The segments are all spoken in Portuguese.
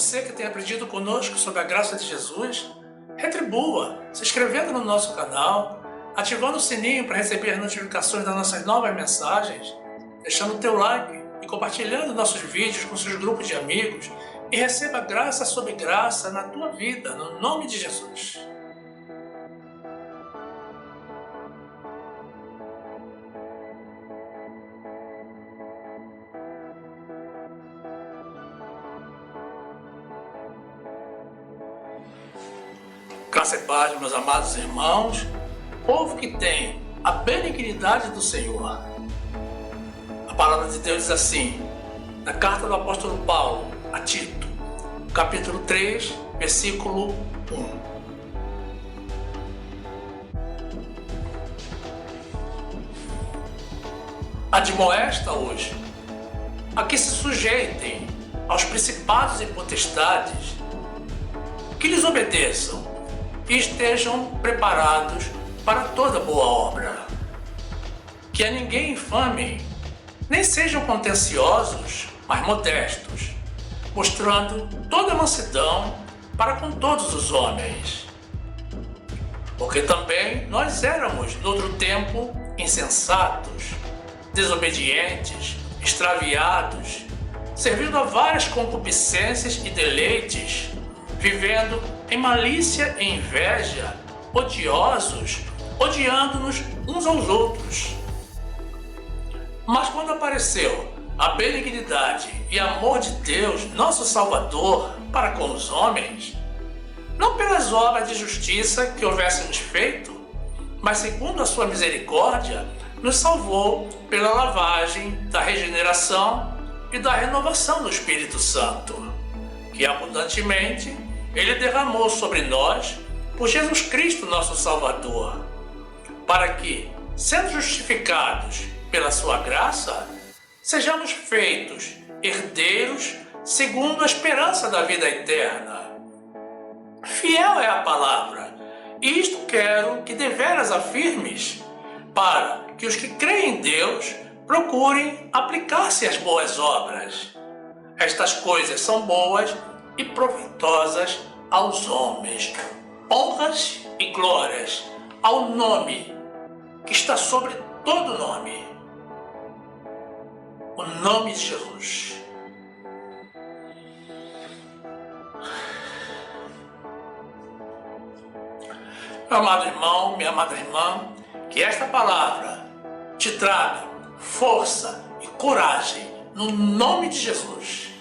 você que tem aprendido conosco sobre a graça de Jesus, retribua se inscrevendo no nosso canal, ativando o sininho para receber as notificações das nossas novas mensagens, deixando o teu like e compartilhando nossos vídeos com seus grupos de amigos e receba graça sobre graça na tua vida, no nome de Jesus. Graça e paz, meus amados irmãos, povo que tem a benignidade do Senhor. A palavra de Deus diz assim, na carta do apóstolo Paulo a Tito, capítulo 3, versículo 1. Admoesta hoje a que se sujeitem aos principados e potestades, que lhes obedeçam e estejam preparados para toda boa obra. Que a ninguém infamem, nem sejam contenciosos, mas modestos, mostrando toda mansidão para com todos os homens. Porque também nós éramos, noutro tempo, insensatos, desobedientes, extraviados, servindo a várias concupiscências e deleites, vivendo em malícia e inveja, odiosos, odiando-nos uns aos outros. Mas quando apareceu a benignidade e amor de Deus, nosso Salvador, para com os homens, não pelas obras de justiça que houvéssemos feito, mas segundo a sua misericórdia, nos salvou pela lavagem da regeneração e da renovação do Espírito Santo, que abundantemente Ele derramou sobre nós por Jesus Cristo, nosso Salvador, para que, sendo justificados pela sua graça, sejamos feitos herdeiros segundo a esperança da vida eterna. Fiel é a palavra, e isto quero que deveras afirmes, para que os que creem em Deus procurem aplicar-se às boas obras. Estas coisas são boas e proveitosas aos homens. Honras e glórias ao nome que está sobre todo nome, o nome de Jesus. Meu amado irmão, minha amada irmã, que esta palavra te traga força e coragem no nome de Jesus.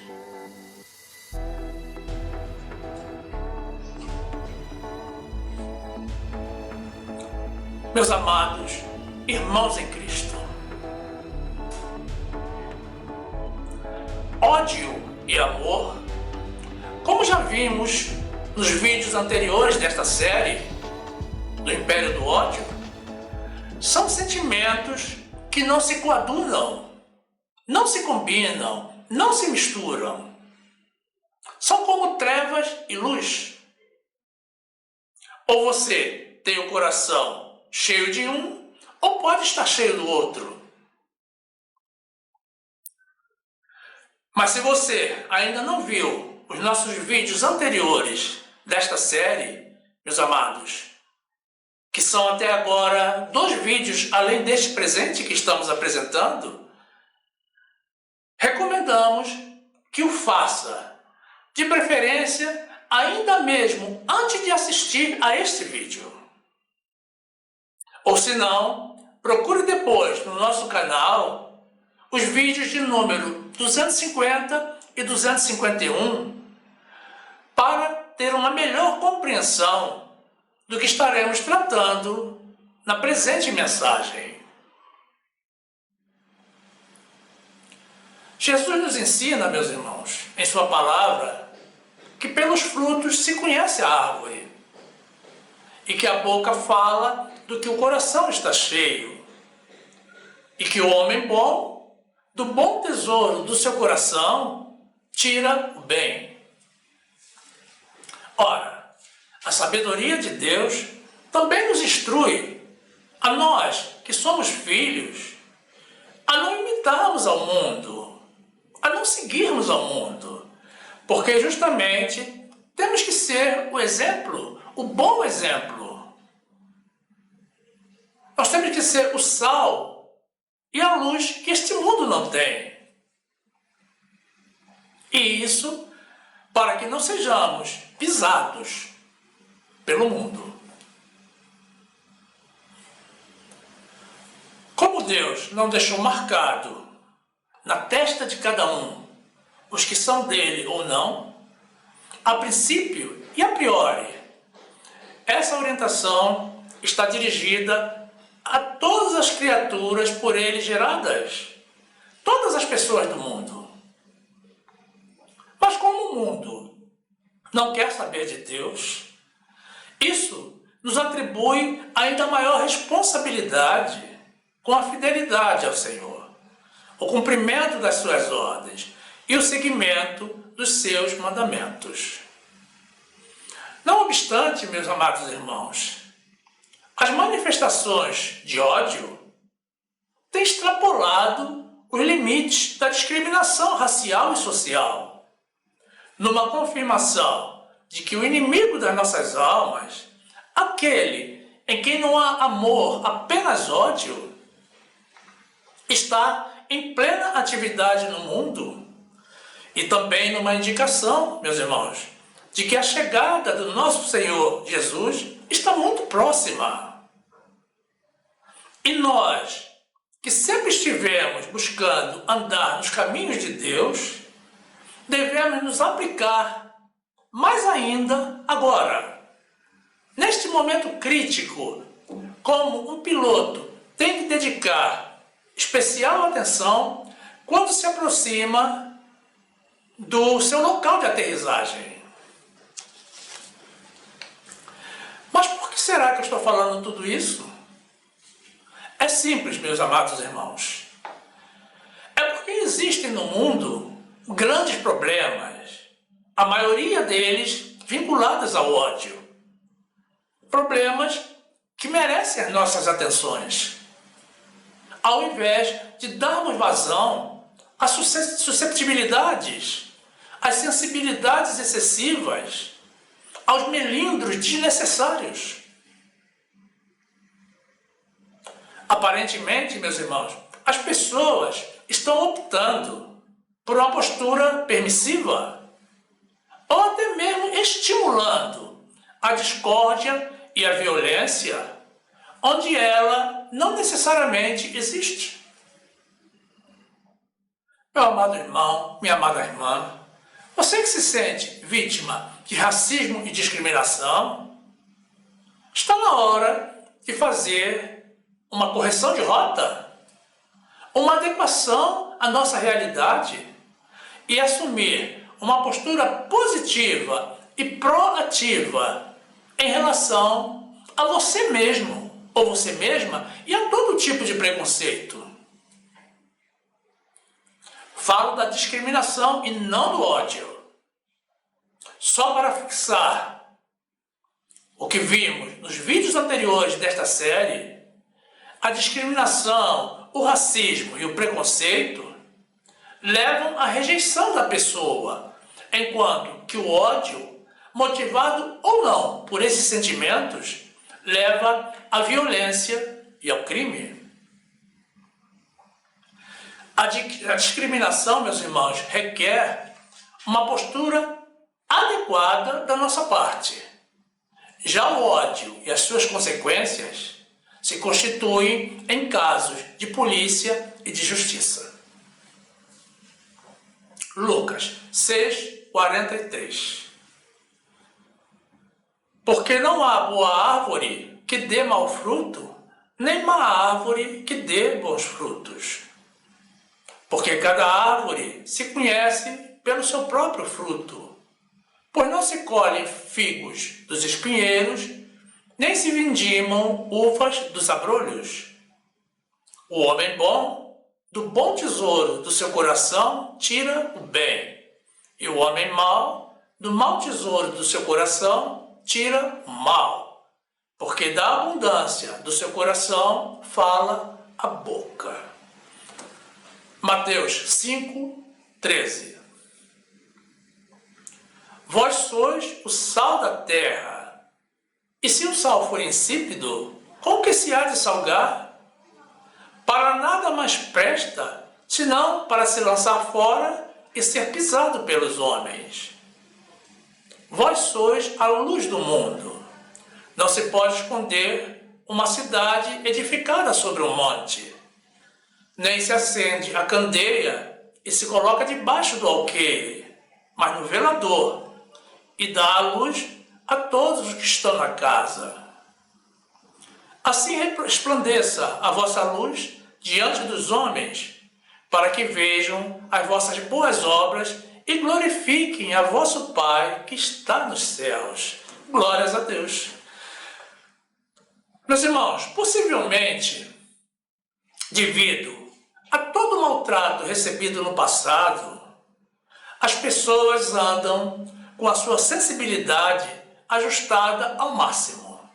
Meus amados irmãos em Cristo, ódio e amor, como já vimos nos vídeos anteriores desta série do Império do Ódio, são sentimentos que não se coadunam, não se combinam, não se misturam. São como trevas e luz. Ou você tem o coração cheio de um, ou pode estar cheio do outro. Mas se você ainda não viu os nossos vídeos anteriores desta série, meus amados, que são até agora 2 vídeos além deste presente que estamos apresentando, recomendamos que o faça, de preferência ainda mesmo antes de assistir a este vídeo. Ou se não, procure depois no nosso canal os vídeos de número 250 e 251 para ter uma melhor compreensão do que estaremos tratando na presente mensagem. Jesus nos ensina, meus irmãos, em sua palavra, que pelos frutos se conhece a árvore e que a boca fala do que o coração está cheio, e que o homem bom, do bom tesouro do seu coração, tira o bem. Ora, a sabedoria de Deus também nos instrui, a nós que somos filhos, a não imitarmos ao mundo, a não seguirmos ao mundo, Porque justamente temos que ser o exemplo, o bom exemplo. Nós temos que ser o sal e a luz que este mundo não tem. E isso para que não sejamos pisados pelo mundo. Como Deus não deixou marcado na testa de cada um os que são dele ou não, a princípio e a priori, essa orientação está dirigida a todas as criaturas por ele geradas, todas as pessoas do mundo. Mas como o mundo não quer saber de Deus, isso nos atribui ainda maior responsabilidade com a fidelidade ao Senhor, o cumprimento das suas ordens e o seguimento dos seus mandamentos. Não obstante, meus amados irmãos, as manifestações de ódio têm extrapolado os limites da discriminação racial e social, numa confirmação de que o inimigo das nossas almas, aquele em quem não há amor, apenas ódio, está em plena atividade no mundo e também numa indicação, meus irmãos, de que a chegada do nosso Senhor Jesus está muito próxima. E nós, que sempre estivemos buscando andar nos caminhos de Deus, devemos nos aplicar mais ainda agora, neste momento crítico, como um piloto tem que dedicar especial atenção quando se aproxima do seu local de aterrissagem. Mas por que será que eu estou falando tudo isso? É simples, meus amados irmãos. É porque existem no mundo grandes problemas, a maioria deles vinculados ao ódio. Problemas que merecem as nossas atenções. Ao invés de darmos vazão às susceptibilidades, às sensibilidades excessivas, aos melindros desnecessários. Aparentemente, meus irmãos, as pessoas estão optando por uma postura permissiva ou até mesmo estimulando a discórdia e a violência onde ela não necessariamente existe. Meu amado irmão, minha amada irmã, você que se sente vítima de racismo e discriminação, está na hora de fazer uma correção de rota, uma adequação à nossa realidade e assumir uma postura positiva e proativa em relação a você mesmo ou você mesma e a todo tipo de preconceito. Falo da discriminação e não do ódio. Só para fixar o que vimos nos vídeos anteriores desta série, a discriminação, o racismo e o preconceito levam à rejeição da pessoa, enquanto que o ódio, motivado ou não por esses sentimentos, leva à violência e ao crime. A discriminação, meus irmãos, requer uma postura adequada da nossa parte. Já o ódio e as suas consequências se constituem em casos de polícia e de justiça. Lucas 6:43. Porque não há boa árvore que dê mau fruto, nem má árvore que dê bons frutos. Porque cada árvore se conhece pelo seu próprio fruto, pois não se colhem figos dos espinheiros, nem se vindimam uvas dos abrolhos. O homem bom, do bom tesouro do seu coração, tira o bem, e o homem mau, do mau tesouro do seu coração, tira o mal, porque da abundância do seu coração fala a boca. Mateus 5:13. Vós sois o sal da terra. E se o sal for insípido, com que se há de salgar? Para nada mais presta, senão para se lançar fora e ser pisado pelos homens. Vós sois a luz do mundo. Não se pode esconder uma cidade edificada sobre um monte. Nem se acende a candeia e se coloca debaixo do alqueire, mas no velador, e dá a luz a todos os que estão na casa. Assim resplandeça a vossa luz diante dos homens, para que vejam as vossas boas obras e glorifiquem a vosso Pai que está nos céus. Glórias a Deus. Meus irmãos, possivelmente, devido a todo o maltrato recebido no passado, as pessoas andam com a sua sensibilidade ajustada ao máximo.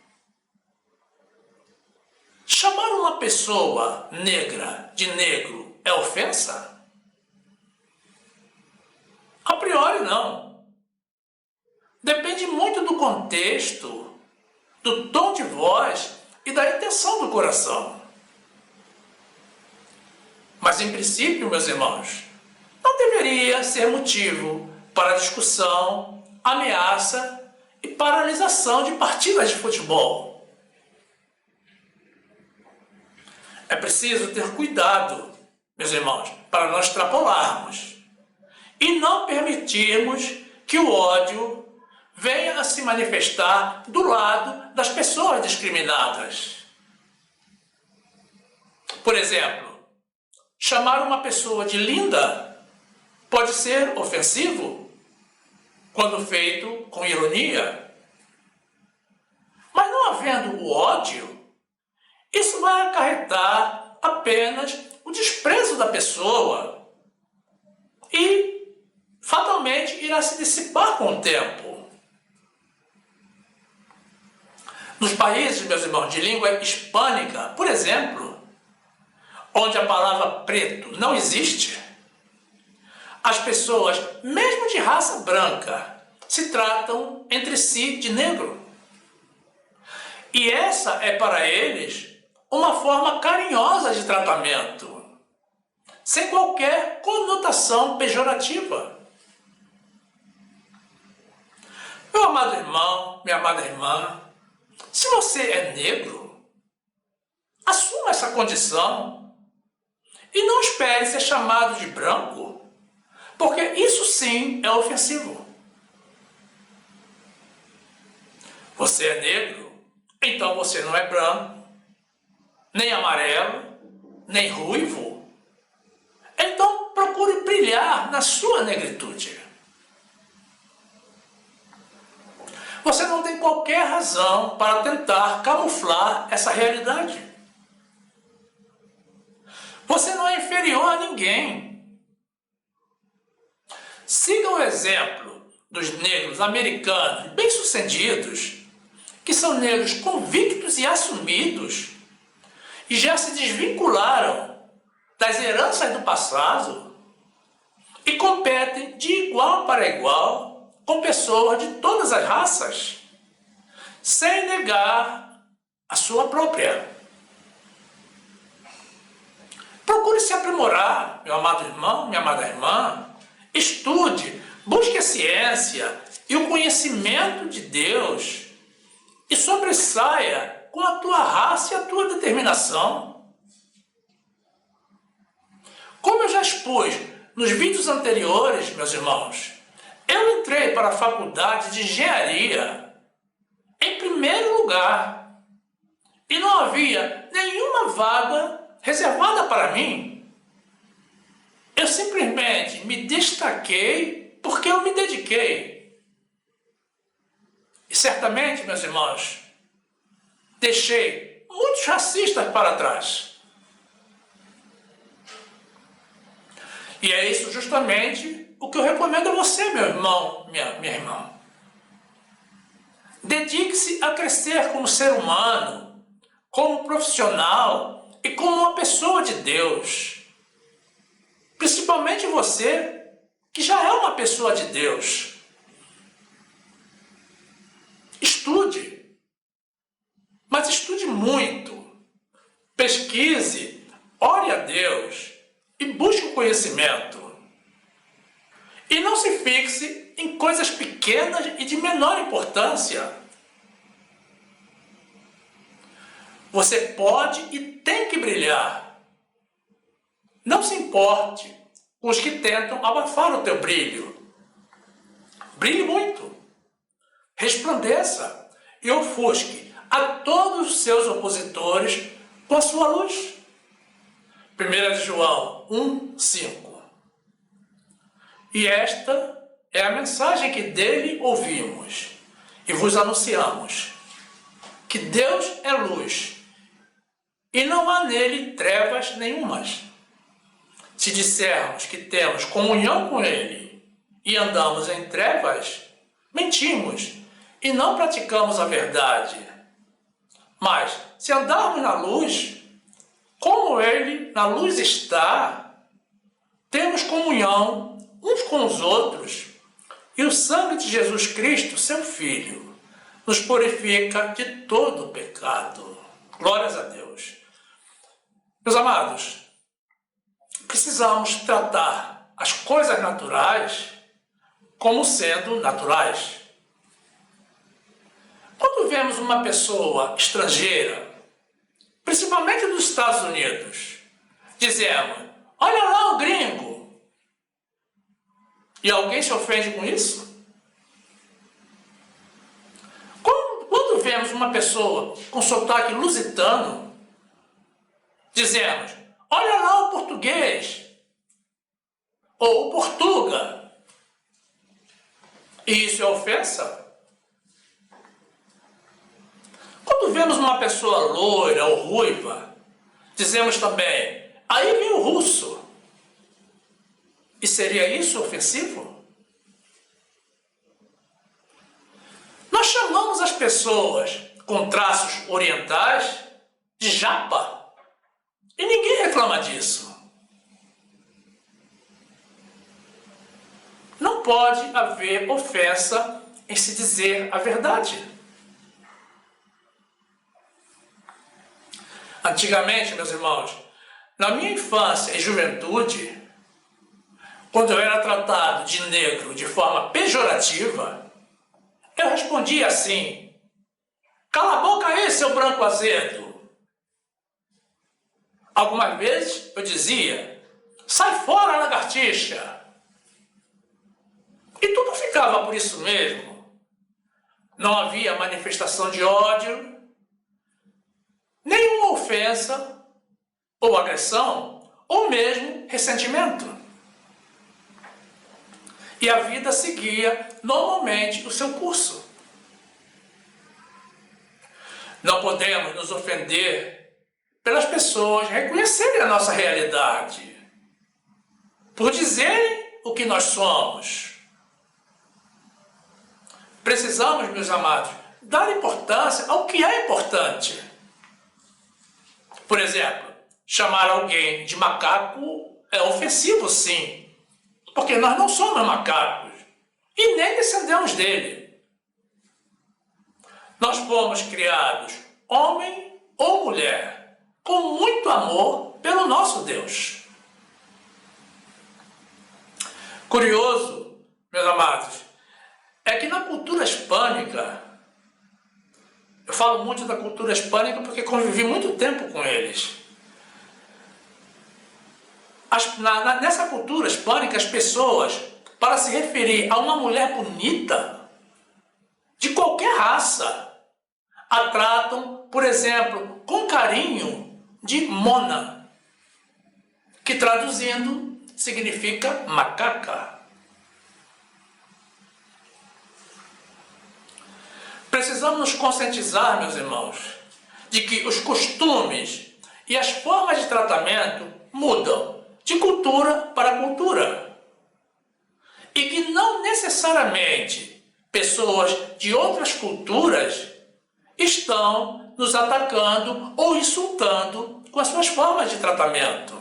Chamar uma pessoa negra de negro é ofensa? A priori, não. Depende muito do contexto, do tom de voz e da intenção do coração. Mas, em princípio, meus irmãos, não deveria ser motivo para discussão, ameaça e paralisação de partidas de futebol. É preciso ter cuidado, meus irmãos, para não extrapolarmos e não permitirmos que o ódio venha a se manifestar do lado das pessoas discriminadas. Por exemplo, chamar uma pessoa de linda pode ser ofensivo quando feito com ironia. Mas não havendo o ódio, isso vai acarretar apenas o desprezo da pessoa e fatalmente irá se dissipar com o tempo. Nos países, meus irmãos, de língua hispânica, por exemplo, onde a palavra preto não existe, as pessoas, mesmo de raça branca, se tratam entre si de negro. E essa é para eles uma forma carinhosa de tratamento, sem qualquer conotação pejorativa. Meu amado irmão, minha amada irmã, se você é negro, assuma essa condição e não espere ser chamado de branco, porque isso sim é ofensivo. Você é negro, então você não é branco, nem amarelo, nem ruivo. Então procure brilhar na sua negritude. Você não tem qualquer razão para tentar camuflar essa realidade. Você não é inferior a ninguém. Siga o exemplo dos negros americanos bem-sucedidos, que são negros convictos e assumidos, e já se desvincularam das heranças do passado e competem de igual para igual com pessoas de todas as raças, sem negar a sua própria. Procure se aprimorar, meu amado irmão, minha amada irmã. Estude, busque a ciência e o conhecimento de Deus e sobressaia com a tua raça e a tua determinação. Como eu já expus nos vídeos anteriores, meus irmãos, eu entrei para a faculdade de engenharia em primeiro lugar e não havia nenhuma vaga reservada para mim. Eu simplesmente me destaquei porque eu me dediquei. E certamente, meus irmãos, deixei muitos racistas para trás. E é isso justamente o que eu recomendo a você, meu irmão, minha irmã. Dedique-se a crescer como ser humano, como profissional e como uma pessoa de Deus. Principalmente você, que já é uma pessoa de Deus. pesquise, ore a Deus e busque o conhecimento. E não se fixe em coisas pequenas e de menor importância. Você pode e tem que brilhar. Não se importe com os que tentam abafar o teu brilho. Brilhe muito. Resplandeça e ofusque a todos os seus opositores com a sua luz. 1 João 1:5. E esta é a mensagem que dele ouvimos e vos anunciamos, que Deus é luz e não há nele trevas nenhumas. Se dissermos que temos comunhão com ele e andamos em trevas, mentimos e não praticamos a verdade. Mas se andarmos na luz, como ele na luz está, temos comunhão uns com os outros, e o sangue de Jesus Cristo, seu Filho, nos purifica de todo o pecado. Glórias a Deus. Meus amados, precisamos tratar as coisas naturais como sendo naturais. Quando vemos uma pessoa estrangeira, principalmente dos Estados Unidos, dizemos: olha lá o gringo. E alguém se ofende com isso? Quando vemos uma pessoa com sotaque lusitano, dizemos: olha lá o português, ou o portuga. E isso é ofensa? Quando vemos uma pessoa loira ou ruiva, dizemos também: aí vem o russo. E seria isso ofensivo? Nós chamamos as pessoas com traços orientais de japa. E ninguém reclama disso. Não pode haver ofensa em se dizer a verdade. Antigamente, meus irmãos, na minha infância e juventude, quando eu era tratado de negro de forma pejorativa, eu respondia assim: cala a boca aí, seu branco azedo. Algumas vezes eu dizia: sai fora, lagartixa. E tudo ficava por isso mesmo. Não havia manifestação de ódio, nenhuma ofensa, ou agressão, ou mesmo ressentimento. E a vida seguia normalmente o seu curso. Não podemos nos ofender pelas pessoas reconhecerem a nossa realidade, por dizerem o que nós somos. Precisamos, meus amados, dar importância ao que é importante. Por exemplo, chamar alguém de macaco é ofensivo, sim. Porque nós não somos macacos e nem descendemos dele. Nós fomos criados, homem ou mulher, com muito amor pelo nosso Deus. Curioso, meus amados, é que na cultura hispânica, eu falo muito da cultura hispânica porque convivi muito tempo com eles. Nessa cultura hispânica, as pessoas, para se referir a uma mulher bonita, de qualquer raça, a tratam, por exemplo, com carinho, de mona, que traduzindo significa macaca. Precisamos nos conscientizar, meus irmãos, de que os costumes e as formas de tratamento mudam de cultura para cultura. E que não necessariamente pessoas de outras culturas estão nos atacando ou insultando com as suas formas de tratamento.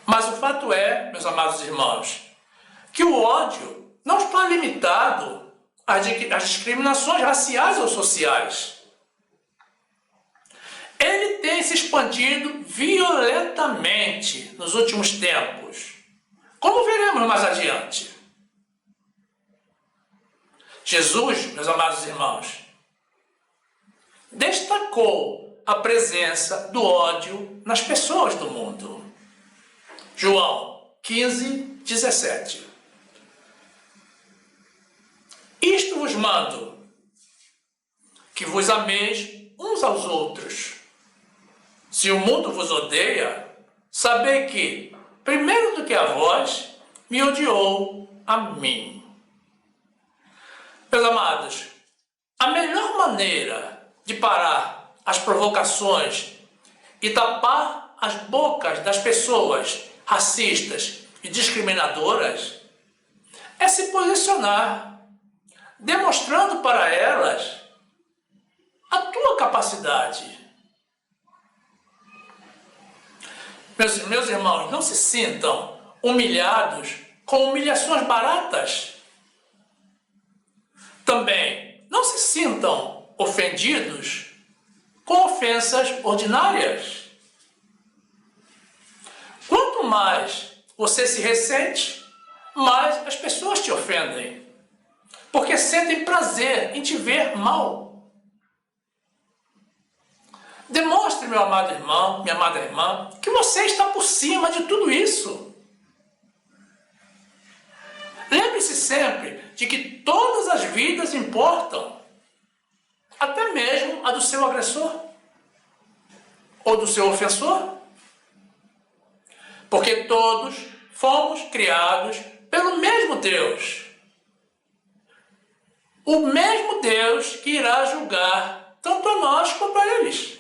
Mas o fato é, meus amados irmãos, que o ódio não está limitado às discriminações raciais ou sociais. ele tem se expandido violentamente nos últimos tempos, como veremos mais adiante. Jesus, meus amados irmãos, destacou a presença do ódio nas pessoas do mundo. João 15, 17. Isto vos mando, que vos ameis uns aos outros. Se o mundo vos odeia, sabei que, primeiro do que a vós, me odiou a mim. Meus amados, a melhor maneira de parar as provocações e tapar as bocas das pessoas racistas e discriminadoras é se posicionar, demonstrando para elas a tua capacidade. Meus irmãos, não se sintam humilhados com humilhações baratas. Também não se sintam ofendidos com ofensas ordinárias. Quanto mais você se ressente, mais as pessoas te ofendem, porque sentem prazer em te ver mal. Demonstre, meu amado irmão, minha amada irmã, que você está por cima de tudo isso. Lembre-se sempre de que todas as vidas importam, até mesmo a do seu agressor ou do seu ofensor, porque todos fomos criados pelo mesmo Deus. O mesmo Deus que irá julgar tanto a nós quanto a eles.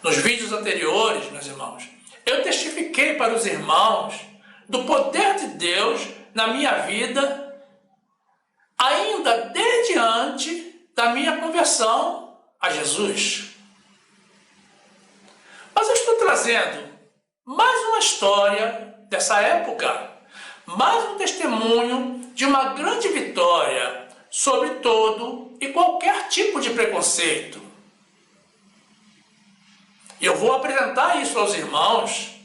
Nos vídeos anteriores, meus irmãos, eu testifiquei para os irmãos do poder de Deus na minha vida, ainda desde antes da minha conversão a Jesus. Mas eu estou trazendo mais uma história dessa época, mais um testemunho de uma grande vitória sobre todo e qualquer tipo de preconceito. E eu vou apresentar isso aos irmãos.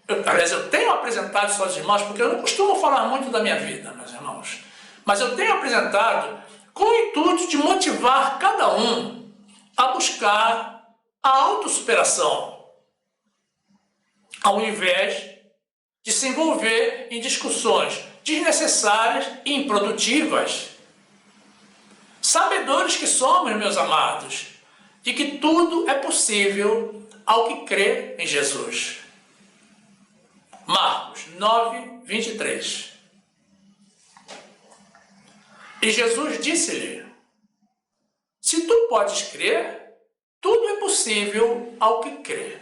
Eu tenho apresentado isso aos irmãos, porque eu não costumo falar muito da minha vida, meus irmãos. Mas eu tenho apresentado com o intuito de motivar cada um a buscar a autossuperação, ao invés de se envolver em discussões desnecessárias e improdutivas. Sabedores que somos, meus amados, de que tudo é possível ao que crê em Jesus. Marcos 9, 23. E Jesus disse-lhe: se tu podes crer, tudo é possível ao que crê.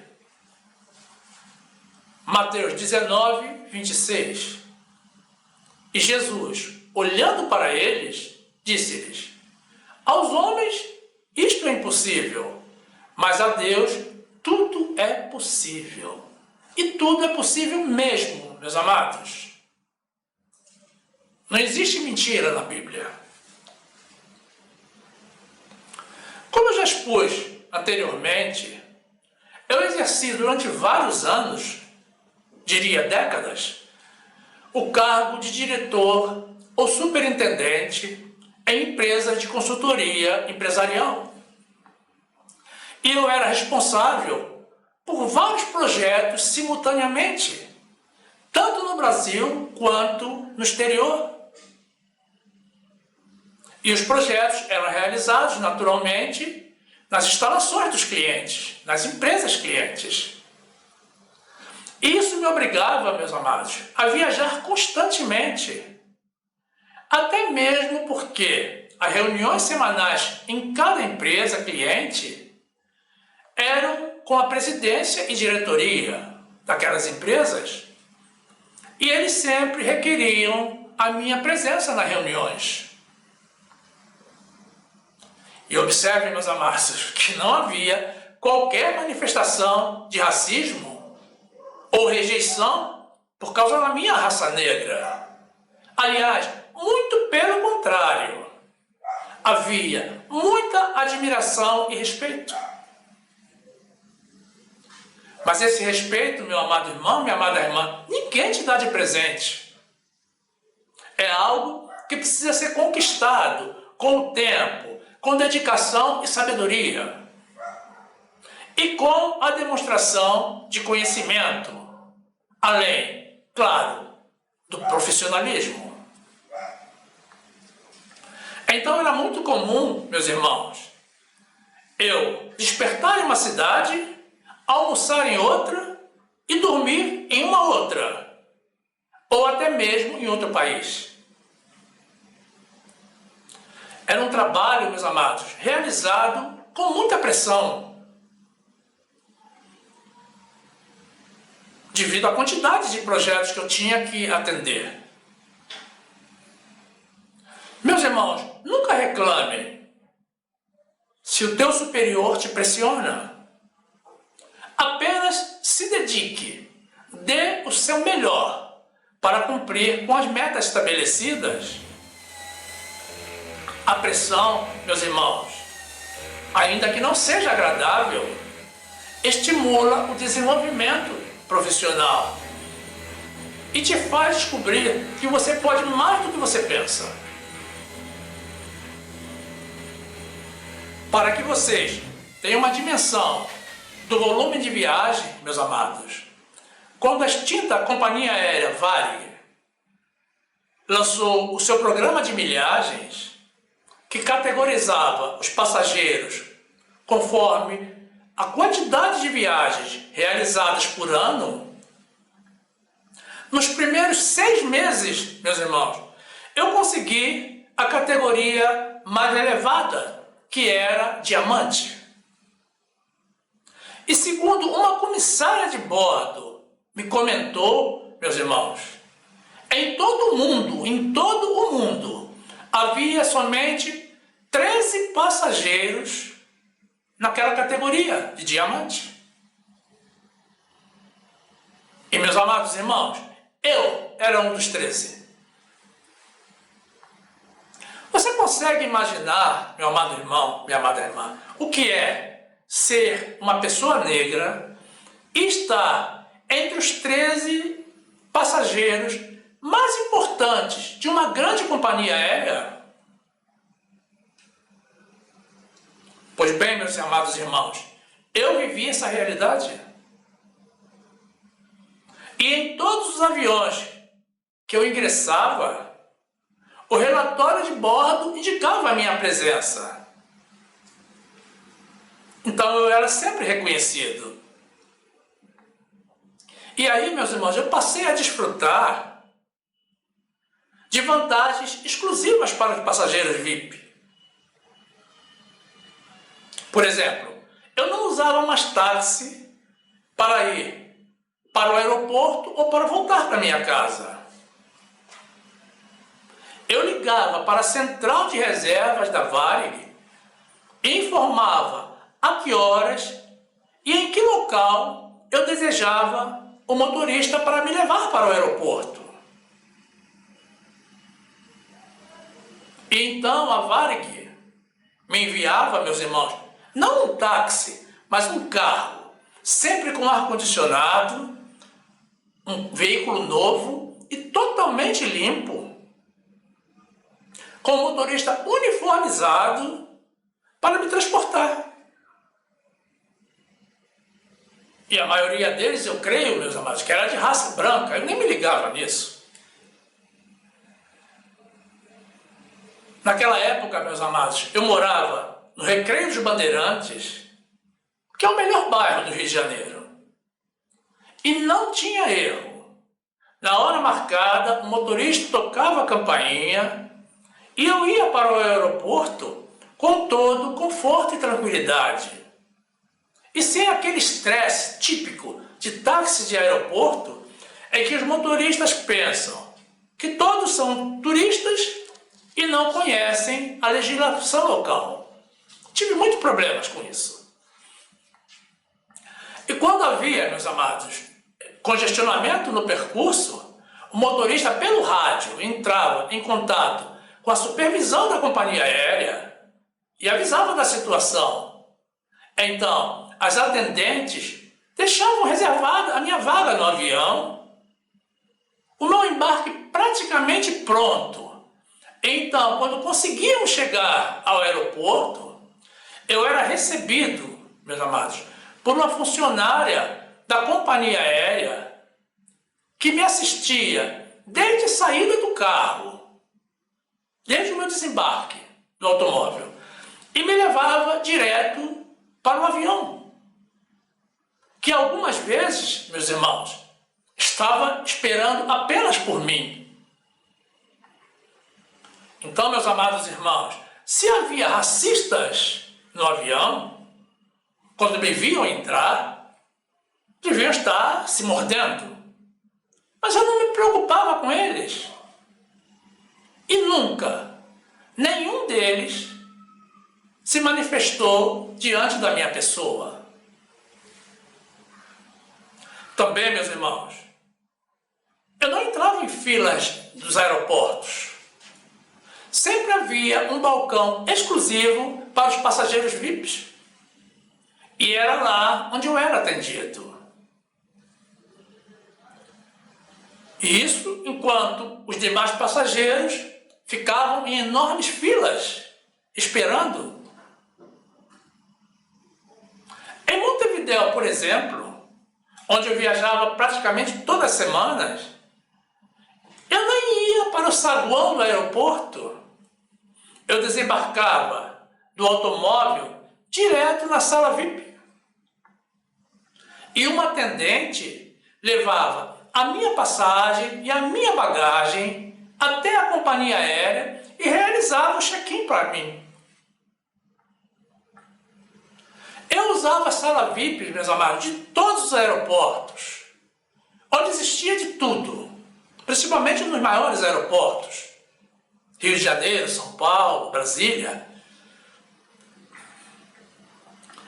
Mateus 19, 26. E Jesus, olhando para eles, disse-lhes: aos homens isto é impossível, mas a Deus tudo é possível. E tudo é possível mesmo, meus amados. Não existe mentira na Bíblia. Como eu já expus anteriormente, eu exerci durante vários anos, diria décadas, o cargo de diretor ou superintendente em empresas de consultoria empresarial. E eu era responsável por vários projetos simultaneamente, tanto no Brasil quanto no exterior. E os projetos eram realizados naturalmente nas instalações dos clientes, nas empresas clientes. E isso me obrigava, meus amados, a viajar constantemente, até mesmo porque as reuniões semanais em cada empresa cliente eram com a presidência e diretoria daquelas empresas, e eles sempre requeriam a minha presença nas reuniões. E observem, meus amados, que não havia qualquer manifestação de racismo ou rejeição por causa da minha raça negra. Aliás, muito pelo contrário. havia muita admiração e respeito. Mas esse respeito, meu amado irmão, minha amada irmã, ninguém te dá de presente. É algo que precisa ser conquistado com o tempo, com dedicação e sabedoria. E com a demonstração de conhecimento, além, claro, do profissionalismo. Então era muito comum, meus irmãos, eu despertar em uma cidade, almoçar em outra e dormir em uma outra, ou até mesmo em outro país. Era um trabalho, meus amados, realizado com muita pressão, devido à quantidade de projetos que eu tinha que atender. Meus irmãos, nunca reclame se o teu superior te pressiona. Apenas se dedique, dê o seu melhor para cumprir com as metas estabelecidas. A pressão, meus irmãos, ainda que não seja agradável, estimula o desenvolvimento profissional e te faz descobrir que você pode mais do que você pensa. Para que vocês tenham uma dimensão do volume de viagem, meus amados, quando a extinta companhia aérea Varig lançou o seu programa de milhagens, que categorizava os passageiros conforme a quantidade de viagens realizadas por ano, nos primeiros 6 meses, meus irmãos, eu consegui a categoria mais elevada, que era diamante. E segundo uma comissária de bordo me comentou, meus irmãos, em todo o mundo, havia somente 13 passageiros naquela categoria de diamante. E, meus amados irmãos, eu era um dos 13. Você consegue imaginar, meu amado irmão, minha amada irmã, o que é ser uma pessoa negra e estar entre os 13 passageiros mais importantes de uma grande companhia aérea? Pois bem, meus amados irmãos, eu vivi essa realidade. E em todos os aviões que eu ingressava, o relatório de bordo indicava a minha presença. Então eu era sempre reconhecido. E aí, meus irmãos, eu passei a desfrutar de vantagens exclusivas para os passageiros VIP. Por exemplo, eu não usava mais táxi para ir para o aeroporto ou para voltar para minha casa. Eu ligava para a central de reservas da Varig e informava a que horas e em que local eu desejava o motorista para me levar para o aeroporto. E então a Varig me enviava, meus irmãos, não um táxi, mas um carro, sempre com ar-condicionado, um veículo novo e totalmente limpo, com um motorista uniformizado para me transportar. E a maioria deles, eu creio, meus amados, que era de raça branca, eu nem me ligava nisso. Naquela época, meus amados, eu morava no Recreio dos Bandeirantes, que é o melhor bairro do Rio de Janeiro. E não tinha erro. Na hora marcada, o motorista tocava a campainha e eu ia para o aeroporto com todo conforto e tranquilidade. E sem aquele estresse típico de táxi de aeroporto, é que os motoristas pensam que todos são turistas e não conhecem a legislação local. Tive muitos problemas com isso. E quando havia, meus amados, congestionamento no percurso, o motorista pelo rádio entrava em contato com a supervisão da companhia aérea e avisava da situação. Então, as atendentes deixavam reservada a minha vaga no avião, o meu embarque praticamente pronto. Então, quando conseguíamos chegar ao aeroporto, eu era recebido, meus amados, por uma funcionária da companhia aérea que me assistia desde a saída do carro, desde o meu desembarque do automóvel, e me levava direto para o avião, que algumas vezes, meus irmãos, estava esperando apenas por mim. Então, meus amados irmãos, se havia racistas no avião, quando me viam entrar, deviam estar se mordendo. Mas eu não me preocupava com eles. E nunca, nenhum deles se manifestou diante da minha pessoa. Também, meus irmãos, eu não entrava em filas dos aeroportos. Sempre havia um balcão exclusivo para os passageiros VIPs. E era lá onde eu era atendido. E isso enquanto os demais passageiros ficavam em enormes filas, esperando. Em Montevidéu, por exemplo, onde eu viajava praticamente todas as semanas, eu nem ia para o saguão do aeroporto. Eu desembarcava do automóvel direto na sala VIP. E uma atendente levava a minha passagem e a minha bagagem até a companhia aérea e realizava o check-in para mim. Eu usava a sala VIP, meus amados, de todos os aeroportos, onde existia de tudo, principalmente nos maiores aeroportos, Rio de Janeiro, São Paulo, Brasília.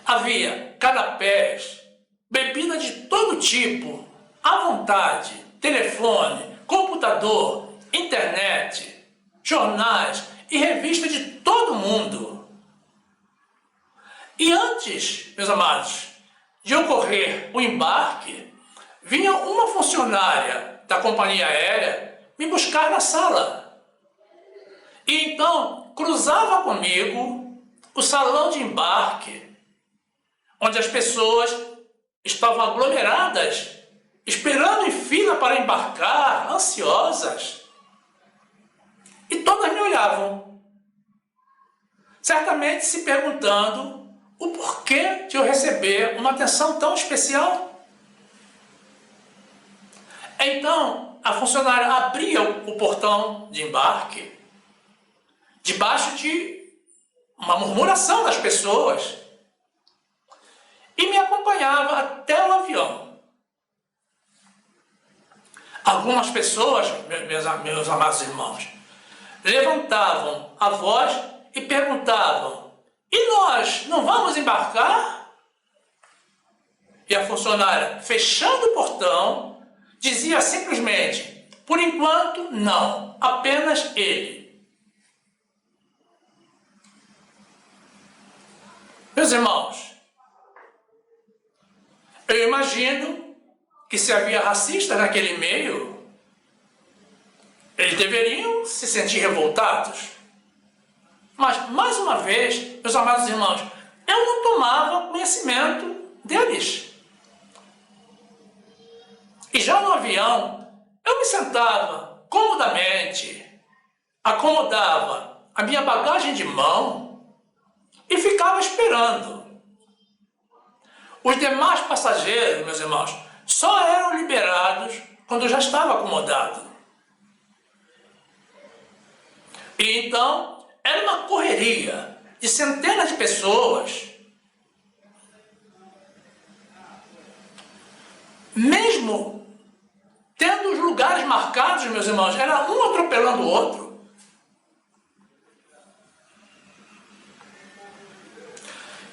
Havia canapés, bebida de todo tipo, à vontade, telefone, computador, internet, jornais e revistas de todo mundo. E antes, meus amados, de ocorrer o embarque, vinha uma funcionária da companhia aérea me buscar na sala. E então cruzava comigo o salão de embarque, onde as pessoas estavam aglomeradas, esperando em fila para embarcar, ansiosas. E todas me olhavam, certamente se perguntando o porquê de eu receber uma atenção tão especial. Então, a funcionária abria o portão de embarque, debaixo de uma murmuração das pessoas, e me acompanhava até o avião. Algumas pessoas, meus amados irmãos, levantavam a voz e perguntavam: e nós não vamos embarcar? E a funcionária, fechando o portão, dizia simplesmente: por enquanto não, apenas ele. Meus irmãos, eu imagino que se havia racistas naquele meio, eles deveriam se sentir revoltados. Mas, mais uma vez, meus amados irmãos, eu não tomava conhecimento deles. E já no avião, eu me sentava comodamente, acomodava a minha bagagem de mão e ficava esperando. Os demais passageiros, meus irmãos, só eram liberados quando eu já estava acomodado. E então, era uma correria de centenas de pessoas. Mesmo tendo os lugares marcados, meus irmãos, era um atropelando o outro.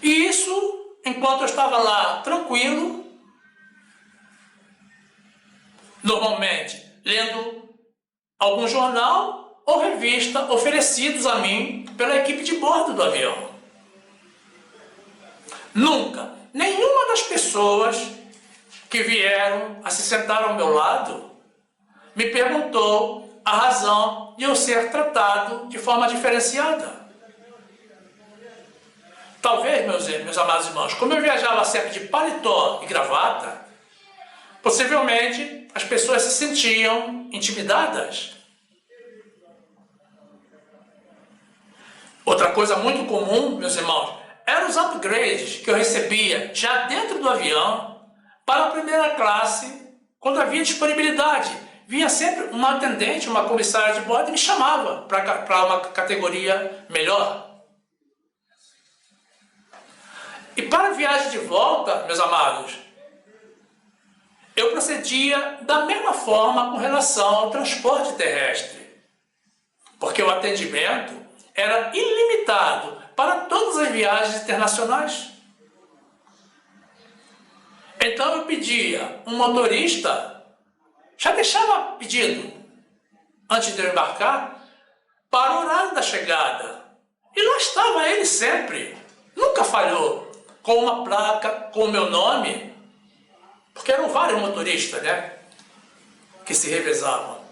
E isso, enquanto eu estava lá tranquilo, normalmente lendo algum jornal ou revista oferecidos a mim pela equipe de bordo do avião. Nunca, nenhuma das pessoas que vieram a se sentar ao meu lado me perguntou a razão de eu ser tratado de forma diferenciada. Talvez, meus amados irmãos, como eu viajava sempre de paletó e gravata, possivelmente as pessoas se sentiam intimidadas. Outra coisa muito comum, meus irmãos, eram os upgrades que eu recebia já dentro do avião para a primeira classe, quando havia disponibilidade. Vinha sempre uma atendente, uma comissária de bordo e me chamava para uma categoria melhor. E para a viagem de volta, meus amados, eu procedia da mesma forma com relação ao transporte terrestre, porque o atendimento era ilimitado para todas as viagens internacionais. Então eu pedia um motorista, já deixava pedido antes de eu embarcar, para o horário da chegada. E lá estava ele sempre, nunca falhou, com uma placa, com o meu nome, porque eram vários motoristas, né, que se revezavam.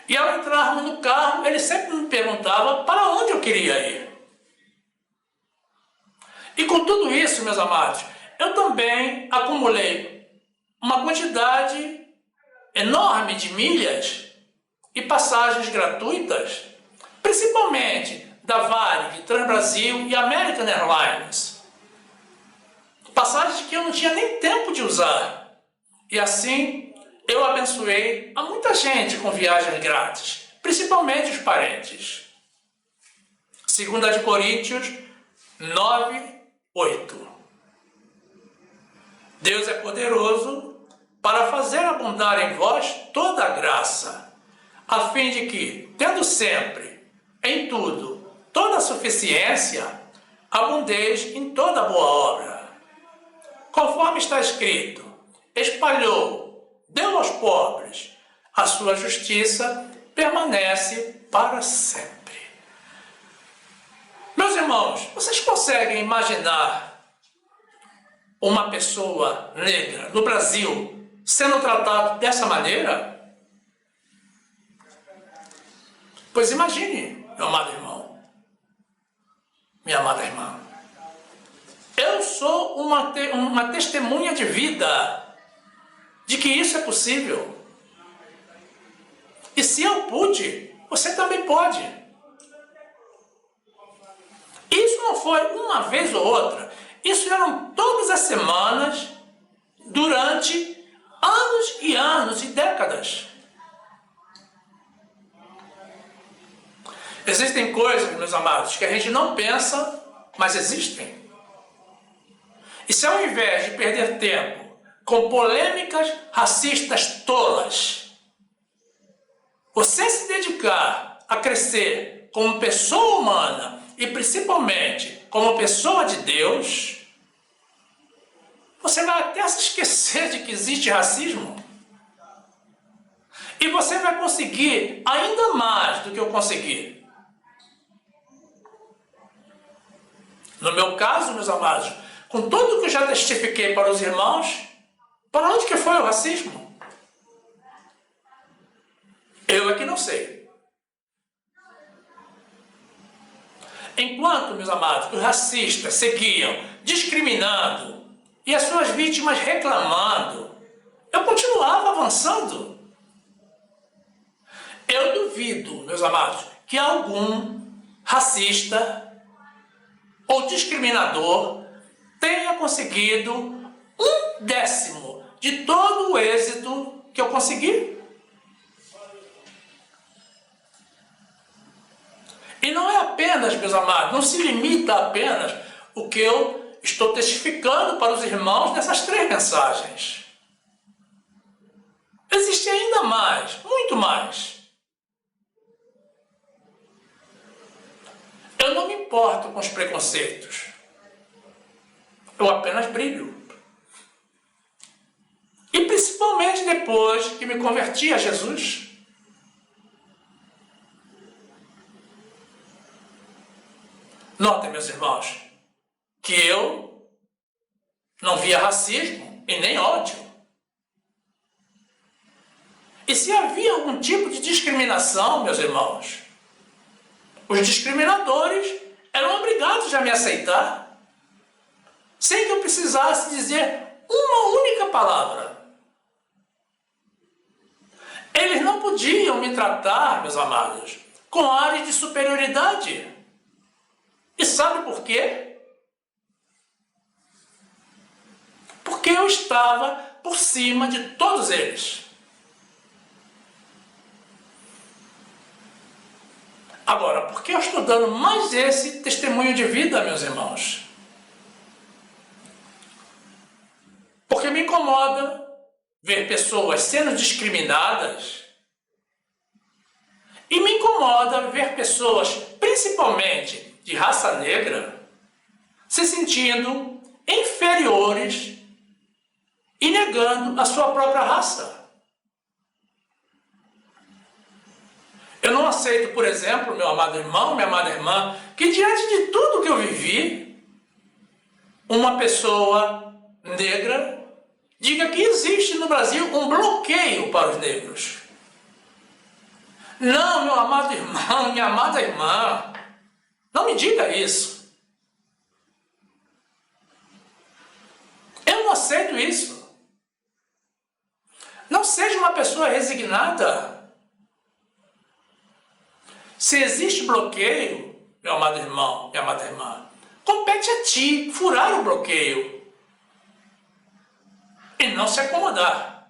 E ao entrarmos no carro, ele sempre me perguntava para onde eu queria ir. E com tudo isso, meus amados, eu também acumulei uma quantidade enorme de milhas e passagens gratuitas, principalmente da Varig, Transbrasil e American Airlines. Passagens que eu não tinha nem tempo de usar. E assim, eu abençoei a muita gente com viagens grátis, principalmente os parentes. 2 Coríntios 9:8. Deus é poderoso para fazer abundar em vós toda a graça, a fim de que, tendo sempre, em tudo, toda a suficiência, abundeis em toda boa obra. Conforme está escrito, espalhou, deu aos pobres, a sua justiça permanece para sempre. Meus irmãos, vocês conseguem imaginar uma pessoa negra no Brasil sendo tratado dessa maneira? Pois imagine, meu amado irmão, minha amada irmã. Eu sou uma testemunha de vida de que isso é possível. E se eu pude, você também pode. Isso não foi uma vez ou outra. Isso eram todas as semanas, durante anos e anos e décadas. Existem coisas, meus amados, que a gente não pensa, mas existem. E se ao invés de perder tempo com polêmicas racistas tolas, você se dedicar a crescer como pessoa humana e principalmente como pessoa de Deus, você vai até se esquecer de que existe racismo. E você vai conseguir ainda mais do que eu consegui. No meu caso, meus amados, com tudo que eu já testifiquei para os irmãos, para onde que foi o racismo? Eu é que não sei. Enquanto, meus amados, os racistas seguiam discriminando e as suas vítimas reclamando, eu continuava avançando. Eu duvido, meus amados, que algum racista ou discriminador tenha conseguido 1/10 de todo o êxito que eu consegui. E não é apenas, meus amados, não se limita apenas o que eu estou testificando para os irmãos nessas 3 mensagens. Existe ainda mais, muito mais. Eu não me importo com os preconceitos. Eu apenas brilho. E principalmente depois que me converti a Jesus. Notem, meus irmãos, que eu Não via racismo e nem ódio. E se havia algum tipo de discriminação, meus irmãos, os discriminadores eram obrigados a me aceitar, sem que eu precisasse dizer uma única palavra. Eles não podiam me tratar, meus amados, com ares de superioridade. E sabe por quê? Porque eu estava por cima de todos eles. Agora, por que eu estou dando mais esse testemunho de vida, meus irmãos? Porque me incomoda ver pessoas sendo discriminadas e me incomoda ver pessoas, principalmente de raça negra, se sentindo inferiores e negando a sua própria raça. Eu não aceito, por exemplo, meu amado irmão, minha amada irmã, que diante de tudo que eu vivi, uma pessoa negra diga que existe no Brasil um bloqueio para os negros. Não, meu amado irmão, minha amada irmã, não me diga isso. Eu não aceito isso. Não seja uma pessoa resignada. Se existe bloqueio, meu amado irmão, minha amada irmã, compete a ti furar o bloqueio e não se acomodar.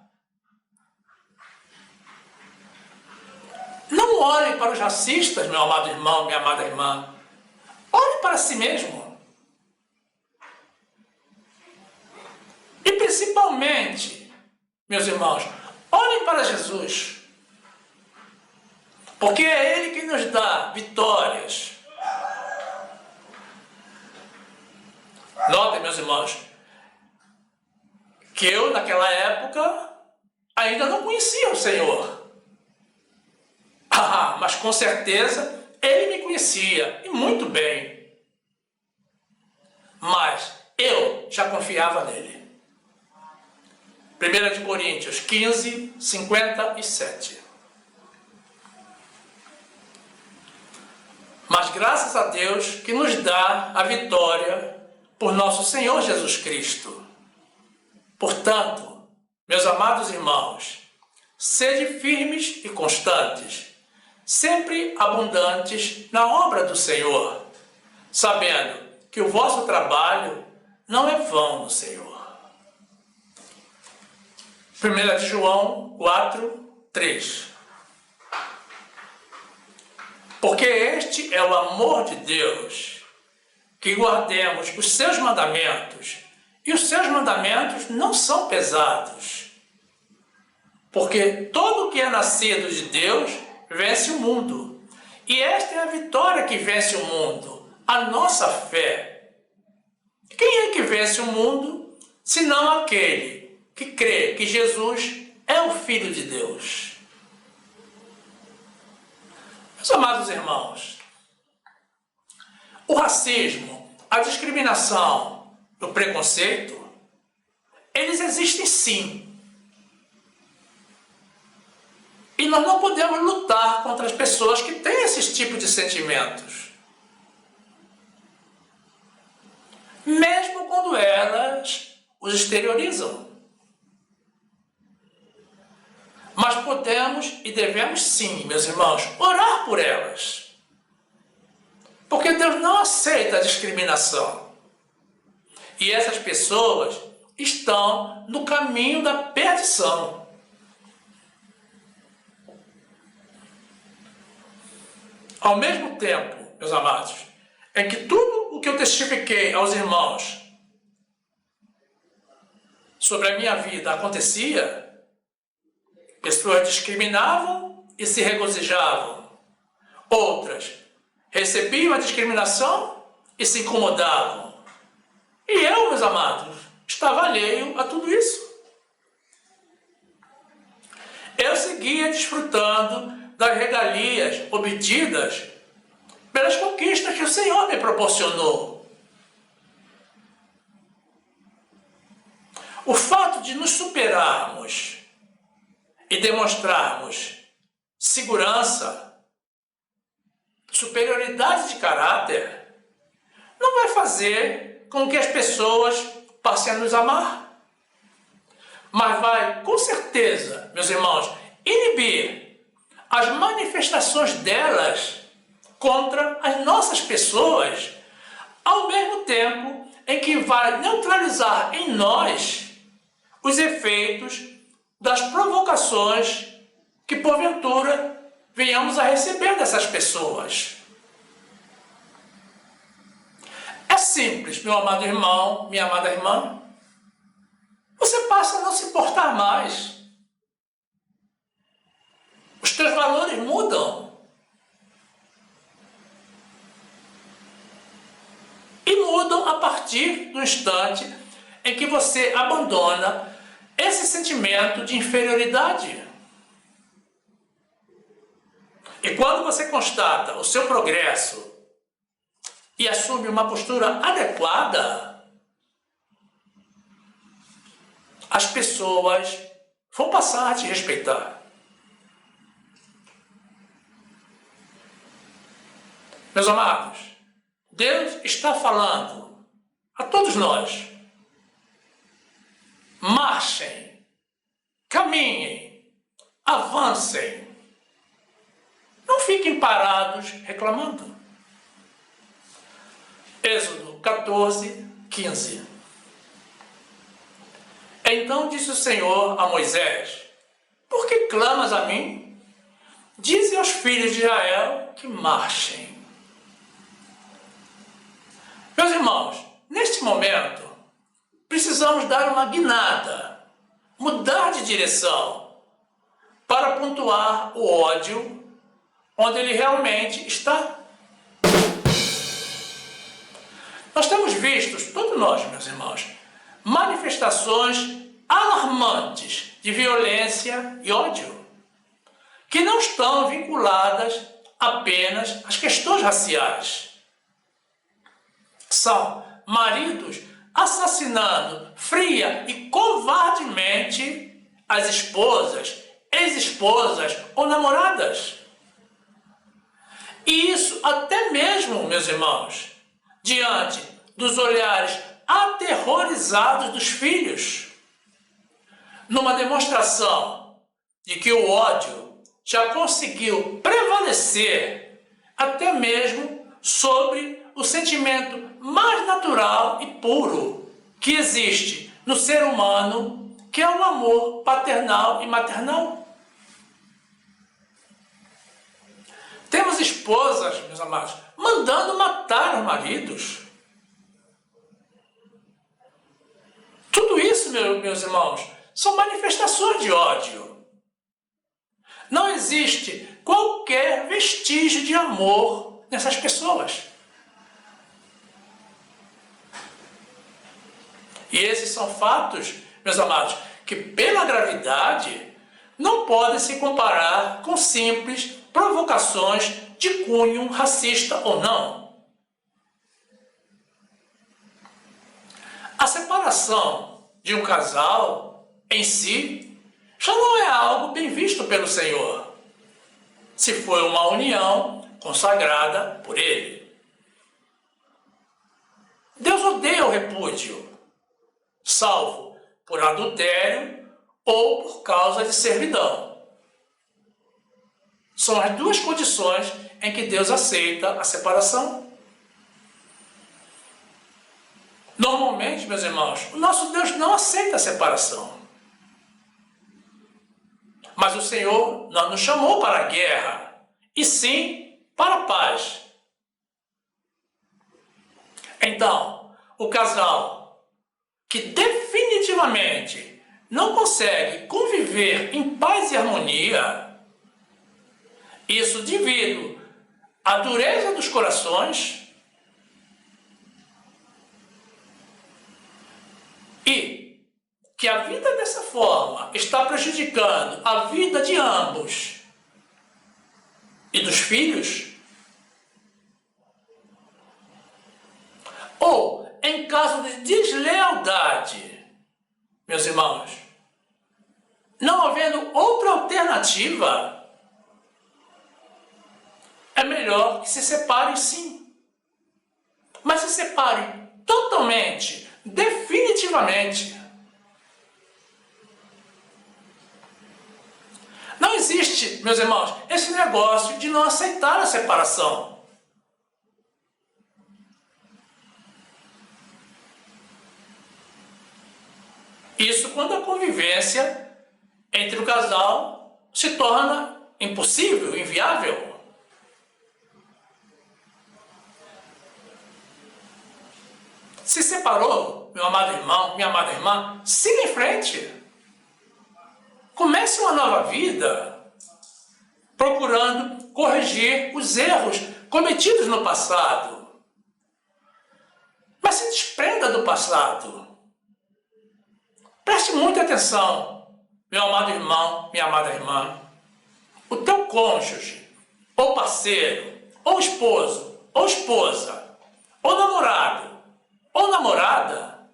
Não olhe para os racistas, meu amado irmão, minha amada irmã. Olhe para si mesmo. E principalmente, meus irmãos, olhem para Jesus. Porque é Ele que nos dá vitórias. Notem, meus irmãos, que eu, naquela época, ainda não conhecia o Senhor. Mas com certeza, Ele me conhecia, e muito bem. Mas eu já confiava nele. 1 Coríntios 15, 57. Mas graças a Deus que nos dá a vitória por nosso Senhor Jesus Cristo. Portanto, meus amados irmãos, sede firmes e constantes, sempre abundantes na obra do Senhor, sabendo que o vosso trabalho não é vão no Senhor. 1 João 4, 3. Porque este é o amor de Deus, que guardemos os seus mandamentos, e os seus mandamentos não são pesados. Porque todo que é nascido de Deus vence o mundo. E esta é a vitória que vence o mundo, a nossa fé. Quem é que vence o mundo, senão aquele que crê que Jesus é o Filho de Deus? Meus amados irmãos, o racismo, a discriminação, o preconceito, eles existem sim. E nós não podemos lutar contra as pessoas que têm esses tipos de sentimentos. Mesmo quando elas os exteriorizam. Mas podemos e devemos sim, meus irmãos, orar por elas. Porque Deus não aceita a discriminação. E essas pessoas estão no caminho da perdição. Ao mesmo tempo, meus amados, em que tudo o que eu testifiquei aos irmãos sobre a minha vida acontecia, pessoas discriminavam e se regozijavam. Outras recebiam a discriminação e se incomodavam. E eu, meus amados, estava alheio a tudo isso. Eu seguia desfrutando das regalias obtidas pelas conquistas que o Senhor me proporcionou. O fato de nos superarmos e demonstrarmos segurança, superioridade de caráter, não vai fazer com que as pessoas passem a nos amar, mas vai, com certeza, meus irmãos, inibir as manifestações delas contra as nossas pessoas, ao mesmo tempo em que vai neutralizar em nós os efeitos das provocações que, porventura, venhamos a receber dessas pessoas. É simples, meu amado irmão, minha amada irmã. Você passa a não se importar mais. Os teus valores mudam. E mudam a partir do instante em que você abandona esse sentimento de inferioridade. E quando você constata o seu progresso e assume uma postura adequada, as pessoas vão passar a te respeitar. Meus amados, Deus está falando a todos nós: marchem, caminhem, avancem. Não fiquem parados reclamando. Êxodo 14, 15. Então disse o Senhor a Moisés: por que clamas a mim? Dize aos filhos de Israel que marchem. Meus irmãos, neste momento, precisamos dar uma guinada, mudar de direção, para pontuar o ódio onde ele realmente está. Nós temos visto, todos nós, meus irmãos, manifestações alarmantes de violência e ódio, que não estão vinculadas apenas às questões raciais. São maridos assassinando fria e covardemente as esposas, ex-esposas ou namoradas. E isso até mesmo, meus irmãos, diante dos olhares aterrorizados dos filhos, numa demonstração de que o ódio já conseguiu prevalecer até mesmo sobre o sentimento mais natural e puro que existe no ser humano, que é o amor paternal e maternal. Temos esposas, meus amados, mandando matar os maridos. Tudo isso, meus irmãos, são manifestações de ódio. Não existe qualquer vestígio de amor nessas pessoas. E esses são fatos, meus amados, que pela gravidade não podem se comparar com simples provocações de cunho racista ou não. A separação de um casal em si já não é algo bem visto pelo Senhor, se for uma união consagrada por Ele. Deus odeia o repúdio, salvo por adultério ou por causa de servidão. São as duas condições em que Deus aceita a separação. Normalmente, meus irmãos, o nosso Deus não aceita a separação. Mas o Senhor não nos chamou para a guerra, e sim para a paz. Então, o casal que definitivamente não consegue conviver em paz e harmonia, isso devido à dureza dos corações e que a vida dessa forma está prejudicando a vida de ambos e dos filhos, ou em caso de deslealdade, meus melhor que se separem sim. Mas se separem totalmente, definitivamente. Não existe, meus irmãos, esse negócio de não aceitar a separação. Isso quando a convivência entre o casal se torna impossível, inviável. Se separou, meu amado irmão, minha amada irmã, siga em frente. Comece uma nova vida, procurando corrigir os erros cometidos no passado. Mas se desprenda do passado. Preste muita atenção, meu amado irmão, minha amada irmã. O teu cônjuge, ou parceiro, ou esposo, ou esposa, ou namorado, ou namorada,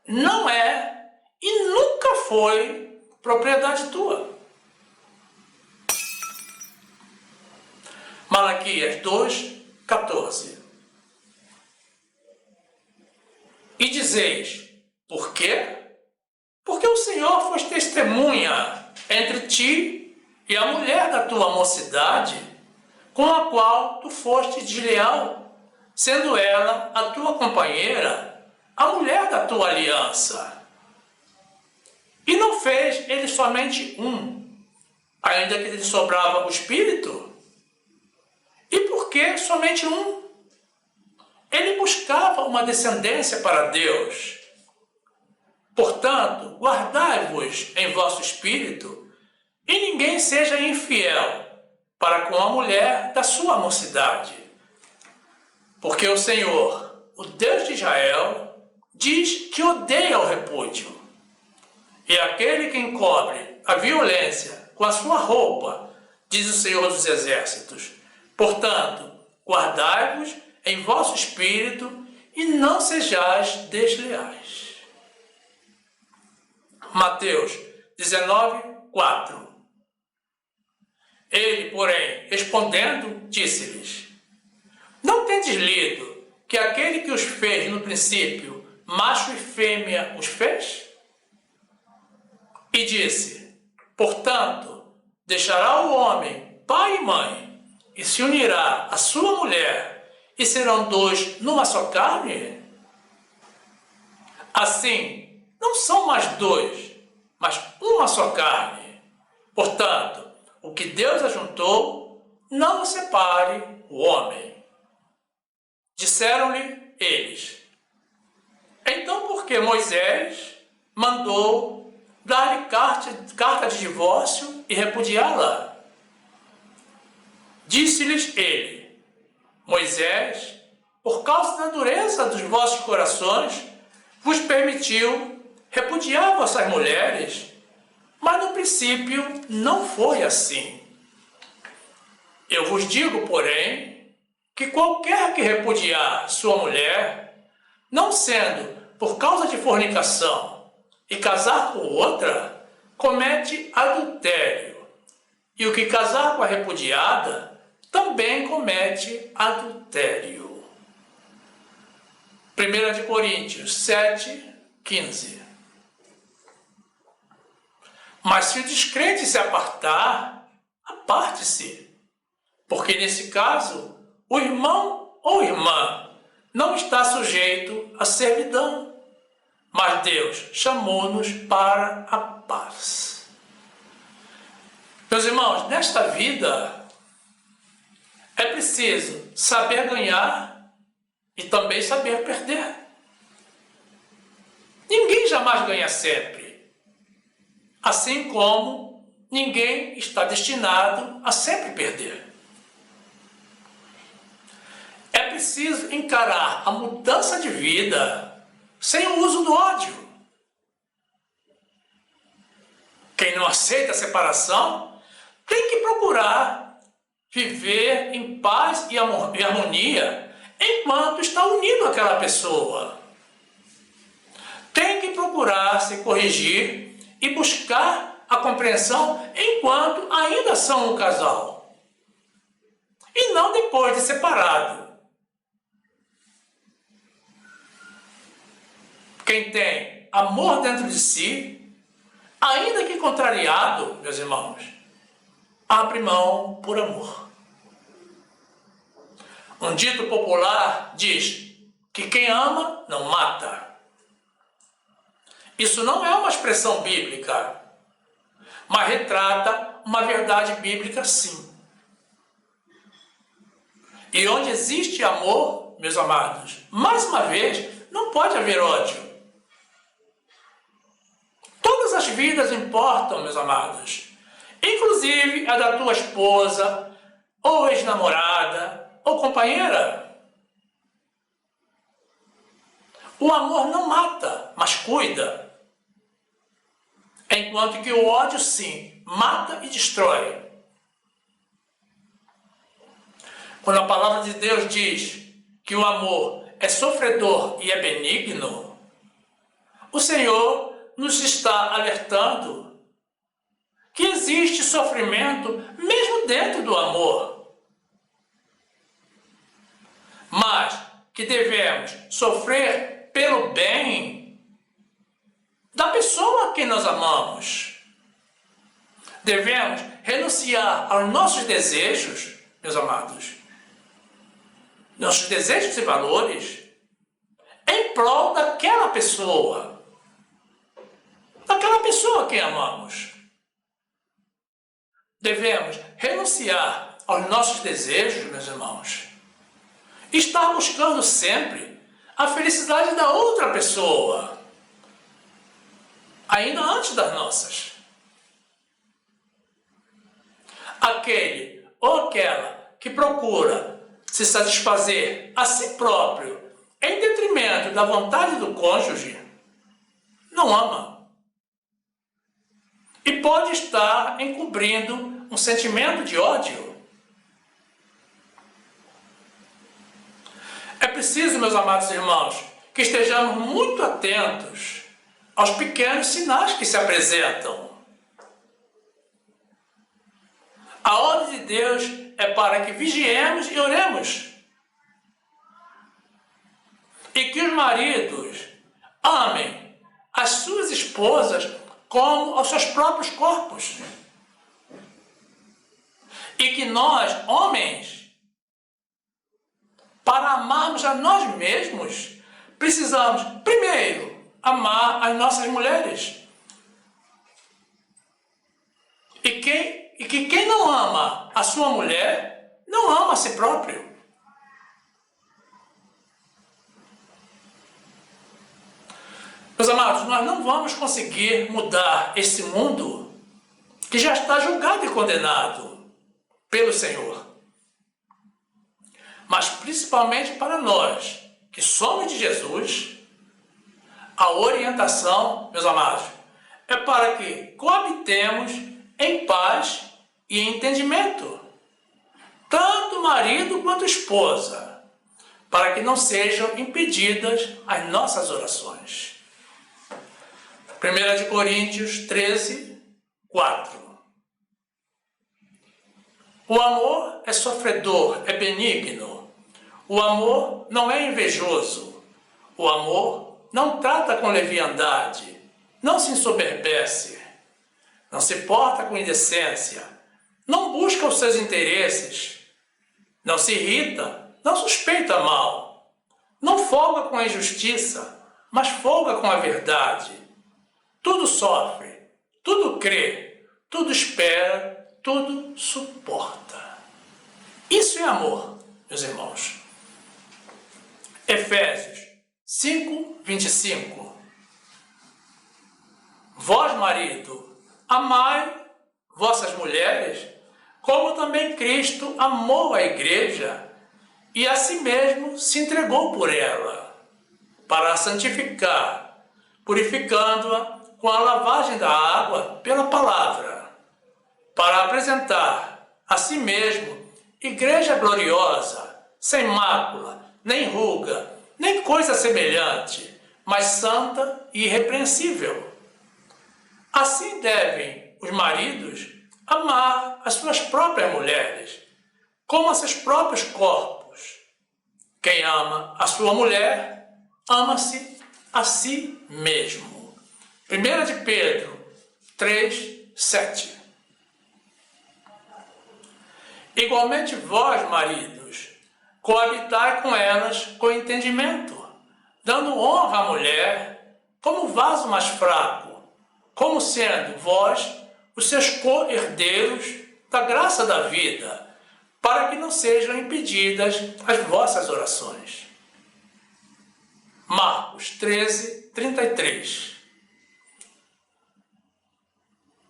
não é e nunca foi propriedade tua. Malaquias 2:14. E dizeis, por quê? Porque o Senhor foi testemunha entre ti e a mulher da tua mocidade, com a qual tu foste desleal, sendo ela a tua companheira, a mulher da tua aliança. E não fez ele somente um, ainda que lhe sobrava o espírito? E por que somente um? Ele buscava uma descendência para Deus. Portanto, guardai-vos em vosso espírito, e ninguém seja infiel para com a mulher da sua mocidade. Porque o Senhor, o Deus de Israel, diz que odeia o repúdio. E aquele que encobre a violência com a sua roupa, diz o Senhor dos Exércitos. Portanto, guardai-vos em vosso espírito e não sejais desleais. Mateus 19:4. Ele, porém, respondendo, disse-lhes, não tendes lido que aquele que os fez no princípio, macho e fêmea os fez? E disse, portanto, deixará o homem pai e mãe, e se unirá à sua mulher, e serão dois numa só carne? Assim, não são mais dois, mas uma só carne. Portanto, o que Deus ajuntou, não o separe o homem. Disseram-lhe eles, então por que Moisés mandou dar-lhe carta de divórcio e repudiá-la? Disse-lhes ele, Moisés, por causa da dureza dos vossos corações, vos permitiu repudiar vossas mulheres, mas no princípio não foi assim. Eu vos digo, porém, que qualquer que repudiar sua mulher, não sendo por causa de fornicação, e casar com outra, comete adultério. E o que casar com a repudiada, também comete adultério. 1 Coríntios 7:15. Mas se o descrente se apartar, aparte-se, porque nesse caso, o irmão ou irmã não está sujeito à servidão, mas Deus chamou-nos para a paz. Meus irmãos, nesta vida, é preciso saber ganhar e também saber perder. Ninguém jamais ganha sempre. Assim como ninguém está destinado a sempre perder. É preciso encarar a mudança de vida sem o uso do ódio. Quem não aceita a separação tem que procurar viver em paz e harmonia enquanto está unido àquela pessoa. Tem que procurar se corrigir e buscar a compreensão enquanto ainda são um casal. E não depois depois de separado. Quem tem amor dentro de si, ainda que contrariado, meus irmãos, abre mão por amor. Um dito popular diz que quem ama não mata. Isso não é uma expressão bíblica, mas retrata uma verdade bíblica sim. E onde existe amor, meus amados, mais uma vez, não pode haver ódio. Todas as vidas importam, meus amados, inclusive a da tua esposa, ou ex-namorada, ou companheira. O amor não mata, mas cuida. Enquanto que o ódio, sim, mata e destrói. Quando a palavra de Deus diz que o amor é sofredor e é benigno, o Senhor nos está alertando que existe sofrimento mesmo dentro do amor, mas que devemos sofrer pelo bem da pessoa a quem nós amamos. Devemos renunciar aos nossos desejos, meus amados, nossos desejos e valores, em prol daquela pessoa a quem amamos. Devemos renunciar aos nossos desejos, meus irmãos, e estar buscando sempre a felicidade da outra pessoa, ainda antes das nossas. Aquele ou aquela que procura se satisfazer a si próprio em detrimento da vontade do cônjuge, não ama. E pode estar encobrindo um sentimento de ódio. É preciso, meus amados irmãos, que estejamos muito atentos aos pequenos sinais que se apresentam. A ordem de Deus é para que vigiemos e oremos. E que os maridos amem as suas esposas como aos seus próprios corpos. E que nós, homens, para amarmos a nós mesmos, precisamos, primeiro, amar as nossas mulheres. E que quem não ama a sua mulher, não ama a si próprio. Meus amados, nós não vamos conseguir mudar esse mundo que já está julgado e condenado pelo Senhor. Mas principalmente para nós, que somos de Jesus, a orientação, meus amados, é para que coabitemos em paz e em entendimento, tanto marido quanto esposa, para que não sejam impedidas as nossas orações. 1 Coríntios 13, 4. O amor é sofredor, é benigno. O amor não é invejoso. O amor não trata com leviandade, não se ensoberbece, não se porta com indecência, não busca os seus interesses, não se irrita, não suspeita mal, não folga com a injustiça, mas folga com a verdade. Tudo sofre, tudo crê, tudo espera, tudo suporta. Isso é amor, meus irmãos. Efésios 5, 25. Vós, marido, amai vossas mulheres, como também Cristo amou a igreja e a si mesmo se entregou por ela, para a santificar, purificando-a com a lavagem da água pela palavra, para apresentar a si mesmo igreja gloriosa, sem mácula, nem ruga, nem coisa semelhante, mas santa e irrepreensível. Assim devem os maridos amar as suas próprias mulheres, como a seus próprios corpos. Quem ama a sua mulher, ama-se a si mesmo. 1 de Pedro 3, 7. Igualmente vós, maridos, coabitai com elas com entendimento, dando honra à mulher como vaso mais fraco, como sendo vós os seus co-herdeiros da graça da vida, para que não sejam impedidas as vossas orações. Marcos 13, 33.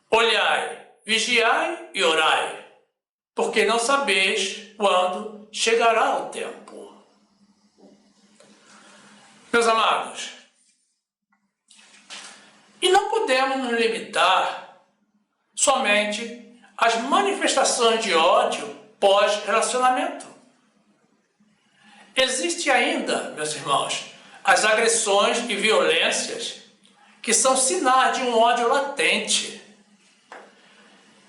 Olhai, vigiai e orai, porque não sabeis quando chegará o tempo. Meus amados, e não podemos nos limitar somente às manifestações de ódio pós-relacionamento. Existe ainda, meus irmãos, as agressões e violências que são sinais de um ódio latente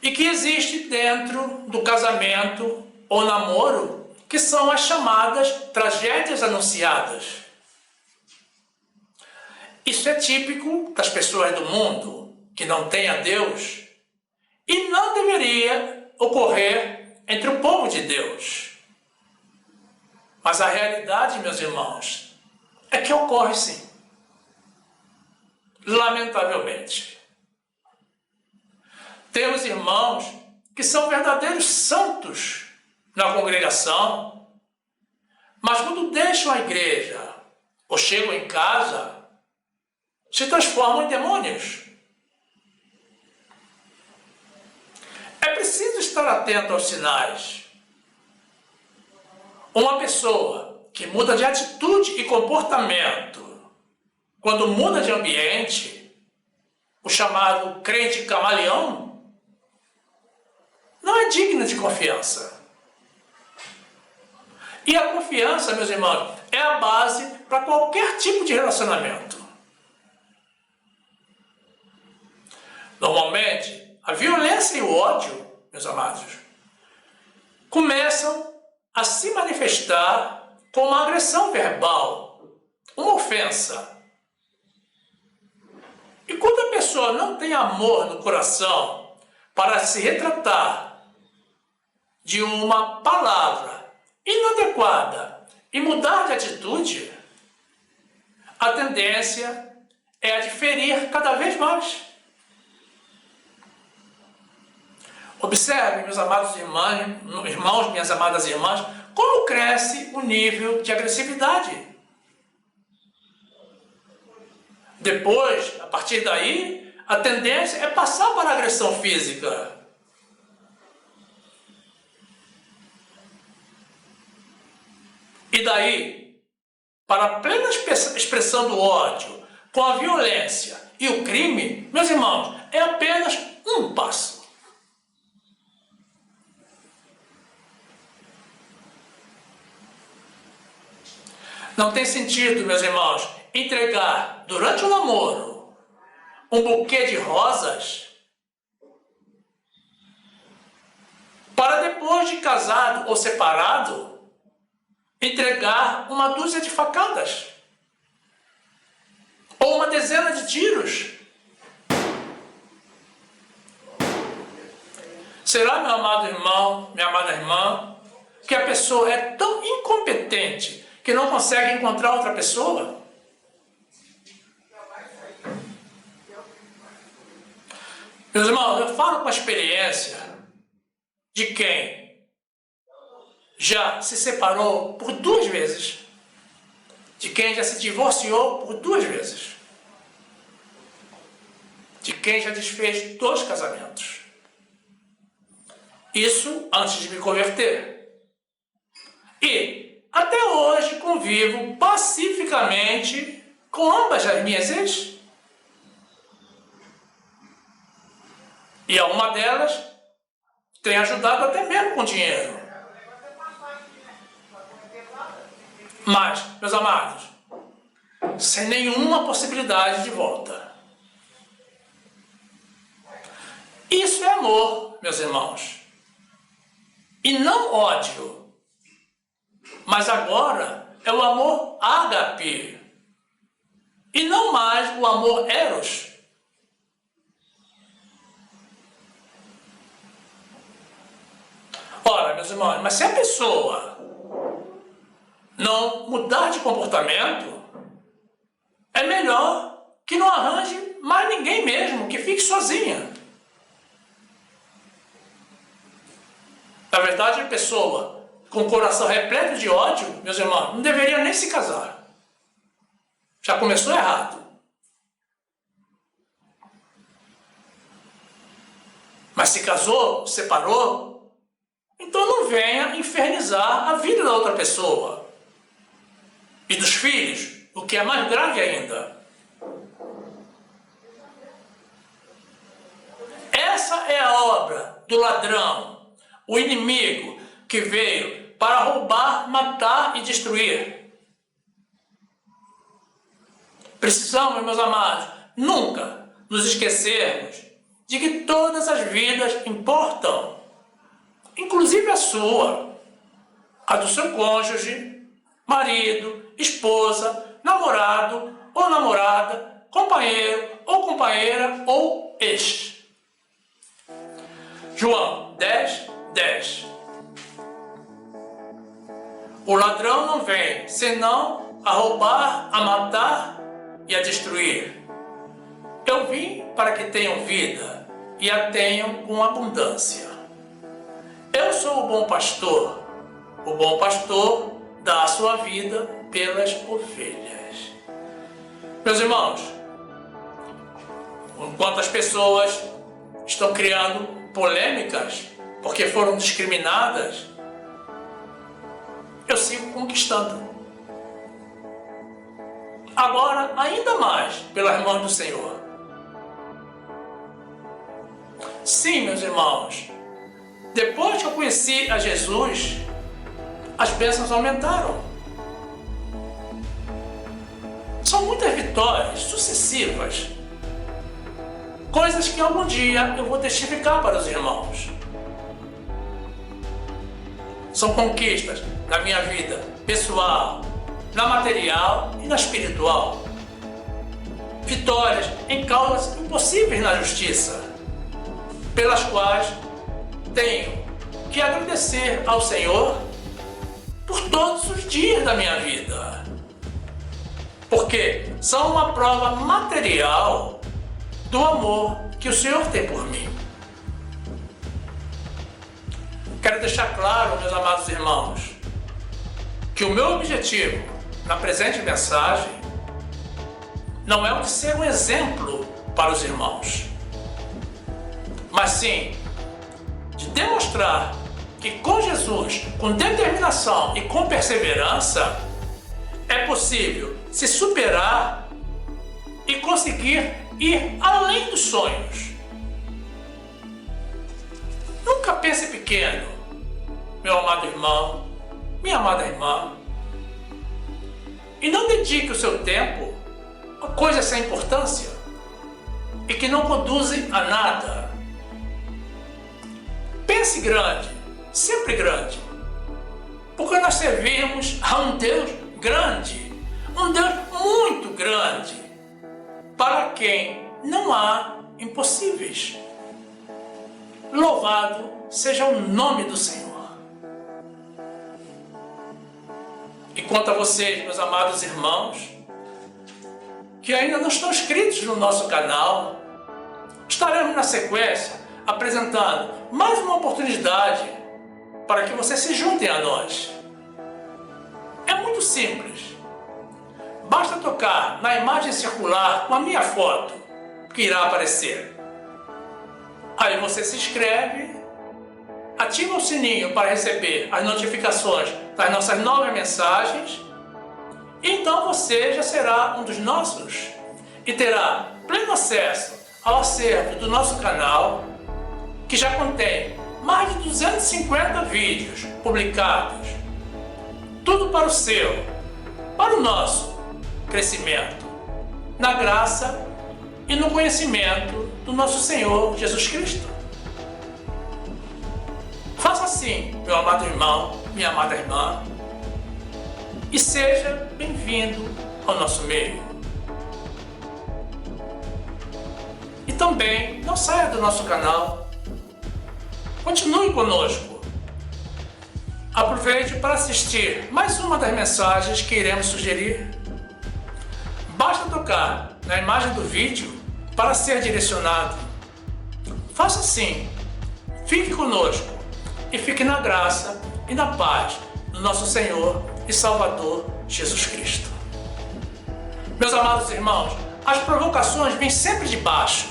e que existe dentro do casamento ou namoro, que são as chamadas tragédias anunciadas. Isso é típico das pessoas do mundo que não têm a Deus e não deveria ocorrer entre o povo de Deus. Mas a realidade, meus irmãos, é que ocorre sim. Lamentavelmente. Temos irmãos que são verdadeiros santos na congregação, mas quando deixam a igreja ou chegam em casa, se transformam em demônios. É preciso estar atento aos sinais. Uma pessoa que muda de atitude e comportamento quando muda de ambiente, o chamado crente camaleão, não é digna de confiança. E a confiança, meus irmãos, é a base para qualquer tipo de relacionamento. Normalmente, a violência e o ódio, meus amados, começam a se manifestar com uma agressão verbal, uma ofensa. E quando a pessoa não tem amor no coração para se retratar de uma palavra inadequada e mudar de atitude, a tendência é a de ferir cada vez mais. Observe, meus amados irmãos, minhas amadas irmãs, como cresce o nível de agressividade. Depois, a partir daí, a tendência é passar para a agressão física. E daí, para a plena expressão do ódio, com a violência e o crime, meus irmãos, é apenas um passo. Não tem sentido, meus irmãos, entregar durante o namoro um buquê de rosas para depois de casado ou separado entregar uma dúzia de facadas ou uma dezena de tiros. Será, meu amado irmão, minha amada irmã, que a pessoa é tão incompetente que não consegue encontrar outra pessoa? Meus irmãos, eu falo com a experiência de quem já se separou por 2 vezes, de quem já se divorciou por 2 vezes, de quem já desfez 2 casamentos. Isso antes de me converter. E até hoje convivo pacificamente com ambas as minhas ex. E alguma delas tem ajudado até mesmo com dinheiro. Mas, meus amados, sem nenhuma possibilidade de volta. Isso é amor, meus irmãos. e não ódio. Mas agora é o amor ágape, e não mais o amor eros. Ora, meus irmãos, mas se a pessoa não mudar de comportamento, é melhor que não arranje mais ninguém mesmo, que fique sozinha. Na verdade, a pessoa com o coração repleto de ódio, meus irmãos, não deveria nem se casar. Já começou errado. Mas se casou, separou, então não venha infernizar a vida da outra pessoa. E dos filhos, o que é mais grave ainda. Essa é a obra do ladrão, o inimigo que veio para roubar, matar e destruir. Precisamos, meus amados, nunca nos esquecermos de que todas as vidas importam, inclusive a sua, a do seu cônjuge, marido, esposa, namorado ou namorada, companheiro ou companheira ou ex. João 10:10. O ladrão não vem senão a roubar, a matar e a destruir. Eu vim para que tenham vida e a tenham com abundância. Eu sou o bom pastor. O bom pastor dá a sua vida pelas ovelhas. Meus irmãos, enquanto as pessoas estão criando polêmicas porque foram discriminadas, eu sigo conquistando. Agora, ainda mais pelas mãos do Senhor. Sim, meus irmãos, depois que eu conheci a Jesus, as bênçãos aumentaram. São muitas vitórias sucessivas, coisas que algum dia eu vou testificar para os irmãos. São conquistas na minha vida pessoal, na material e na espiritual. Vitórias em causas impossíveis na justiça, pelas quais tenho que agradecer ao Senhor por todos os dias da minha vida, porque são uma prova material do amor que o Senhor tem por mim. Quero deixar claro, meus amados irmãos, que o meu objetivo na presente mensagem não é o de ser um exemplo para os irmãos, mas sim de demonstrar que com Jesus, com determinação e com perseverança, é possível se superar e conseguir ir além dos sonhos. Nunca pense pequeno, meu amado irmão, minha amada irmã, e não dedique o seu tempo a coisas sem importância e que não conduzem a nada. Pense grande, sempre grande, porque nós servimos a um Deus grande, um Deus muito grande, para quem não há impossíveis. Louvado seja o nome do Senhor. E quanto a vocês, meus amados irmãos, que ainda não estão inscritos no nosso canal, estaremos na sequência apresentando mais uma oportunidade para que vocês se juntem a nós. É muito simples. Basta tocar na imagem circular com a minha foto, que irá aparecer. Aí você se inscreve, ativa o sininho para receber as notificações das nossas novas mensagens, e então você já será um dos nossos e terá pleno acesso ao acervo do nosso canal, que já contém mais de 250 vídeos publicados, tudo para o seu, para o nosso crescimento, na graça e no conhecimento do nosso Senhor Jesus Cristo. Faça Faça assim, meu amado irmão, minha amada irmã, e seja bem-vindo ao nosso meio. E também não saia do nosso canal. Continue conosco. Aproveite para assistir mais uma das mensagens que iremos sugerir. Basta tocar na imagem do vídeo para ser direcionado. Faça assim. Fique conosco e fique na graça e na paz do nosso Senhor e Salvador Jesus Cristo. Meus amados irmãos, as provocações vêm sempre de baixo.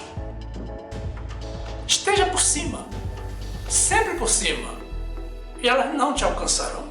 Esteja por cima, sempre por cima, e elas não te alcançarão.